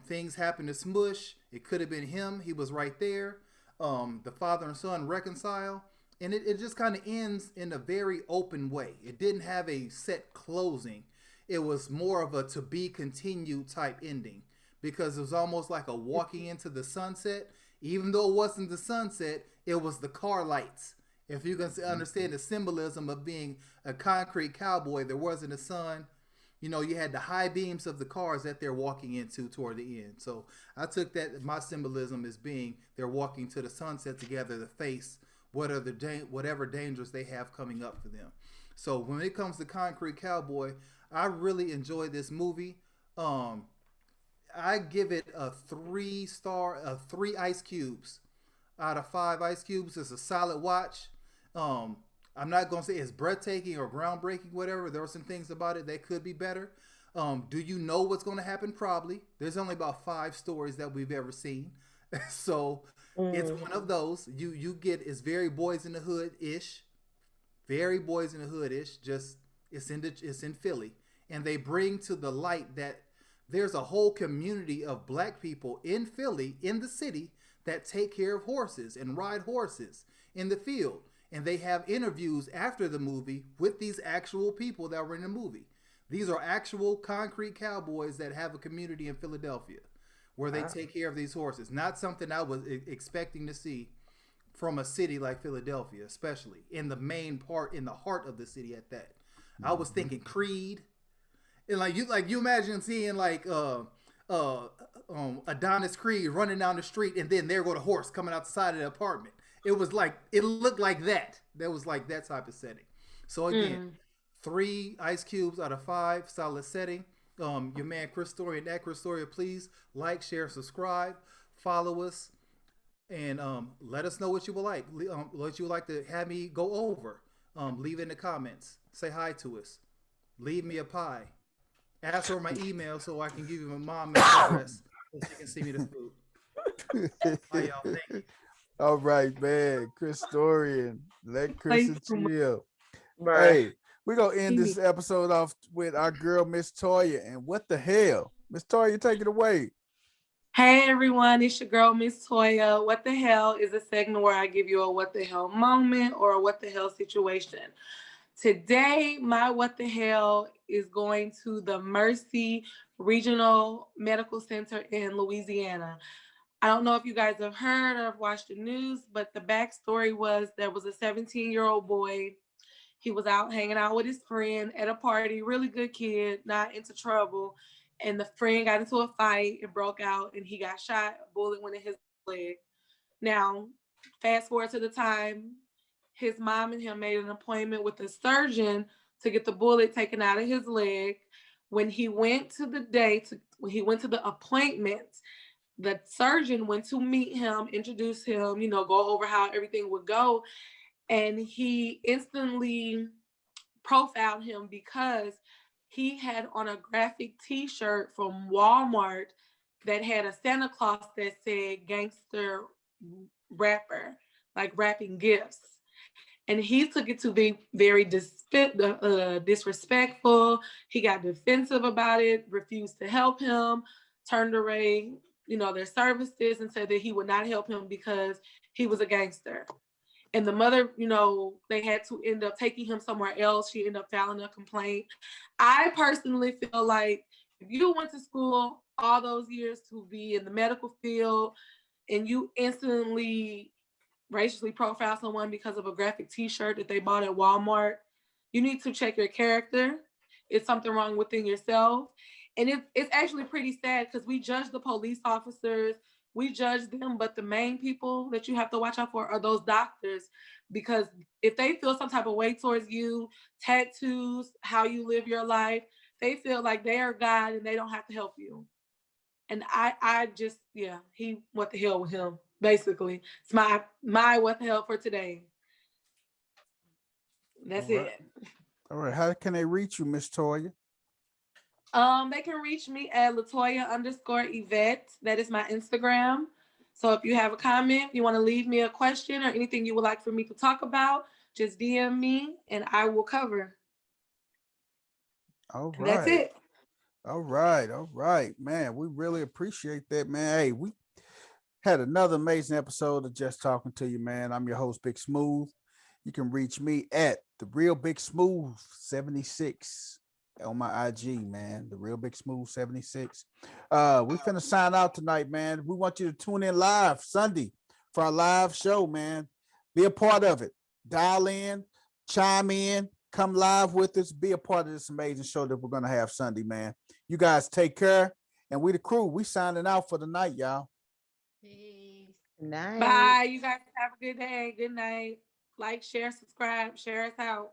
things happen to Smush. It could have been him. He was right there. The father and son reconcile. And it just kind of ends in a very open way. It didn't have a set closing. It was more of a to be continued type ending, because it was almost like a walking into the sunset. Even though it wasn't the sunset, it was the car lights. If you can understand the symbolism of being a concrete cowboy, there wasn't a sun. You know, you had the high beams of the cars that they're walking into toward the end. So I took that, my symbolism as being they're walking to the sunset together to face whatever dangers they have coming up for them. So when it comes to Concrete Cowboy, I really enjoyed this movie. I give it a 3 ice cubes out of 5 ice cubes. It's a solid watch. I'm not going to say it's breathtaking or groundbreaking, whatever. There are some things about it that could be better. Do you know what's going to happen? Probably. There's only about 5 stories that we've ever seen. So it's one of those. You get, it's very Boys in the Hood-ish. Very Boys in the Hood-ish. Just it's in Philly. And they bring to the light that there's a whole community of black people in Philly, in the city, that take care of horses and ride horses in the field. And they have interviews after the movie with these actual people that were in the movie. These are actual concrete cowboys that have a community in Philadelphia where they take care of these horses. Not something I was expecting to see from a city like Philadelphia, especially in the main part, in the heart of the city at that. I was thinking Creed. And you imagine seeing Adonis Creed running down the street, and then there go the horse coming out the side of the apartment. It looked like that. That was like that type of setting. So again, 3 ice cubes out of 5, solid setting. Your man Chris Story and that Chris Story, please like, share, subscribe, follow us, and let us know what you would like. What you would like to have me go over. Leave it in the comments. Say hi to us. Leave me a pie. Ask for my email so I can give you my mom's address so she can see me the food. Bye, y'all. Thank you. All right, man. Chris Story and let Chris Thanks so much. chill. Right. Hey, we're gonna end this episode off with our girl Miss Toya. And what the hell? Miss Toya, take it away. Hey everyone, it's your girl Miss Toya. What the hell is a segment where I give you a what the hell moment or a what the hell situation. Today, my what the hell is going to the Mercy Regional Medical Center in Louisiana. I don't know if you guys have heard or have watched the news, but the backstory was there was a 17-year-old boy. He was out hanging out with his friend at a party, really good kid, not into trouble. And the friend got into a fight, it broke out, and he got shot, a bullet went in his leg. Now, fast forward to the time his mom and him made an appointment with a surgeon to get the bullet taken out of his leg. When he went to the appointment, the surgeon went to meet him, introduce him, go over how everything would go. And he instantly profiled him because he had on a graphic t-shirt from Walmart that had a Santa Claus that said gangster rapper, like rapping gifts. And he took it to be very disrespectful. He got defensive about it, refused to help him, turned away, their services, and said that he would not help him because he was a gangster. And the mother, they had to end up taking him somewhere else. She ended up filing a complaint. I personally feel like if you went to school all those years to be in the medical field and you instantly racially profile someone because of a graphic t-shirt that they bought at Walmart, you need to check your character. It's something wrong within yourself. And it's actually pretty sad because we judge the police officers, we judge them, but the main people that you have to watch out for are those doctors, because if they feel some type of way towards you, tattoos, how you live your life, they feel like they are God and they don't have to help you. And I just, he, what the hell with him, basically. It's my what the hell for today. That's All right. it. All right. How can they reach you, Miss Toya? They can reach me at Latoya_Yvette. That is my Instagram. So if you have a comment, if you want to leave me a question or anything you would like for me to talk about, just DM me and I will cover. All And that's right. it. All right, man. We really appreciate that, man. Hey, we had another amazing episode of Just Talking to You, man. I'm your host, Big Smooth. You can reach me at the Real Big Smooth 76 on my IG, man. The Real Big Smooth 76. We finna sign out tonight, man. We want you to tune in live Sunday for our live show, man. Be a part of it. Dial in, chime in, come live with us. Be a part of this amazing show that we're gonna have Sunday, man. You guys take care, and we the crew. We signing out for the night, y'all. Peace. Night. Bye. You guys have a good day. Good night. Like, share, subscribe, share us out.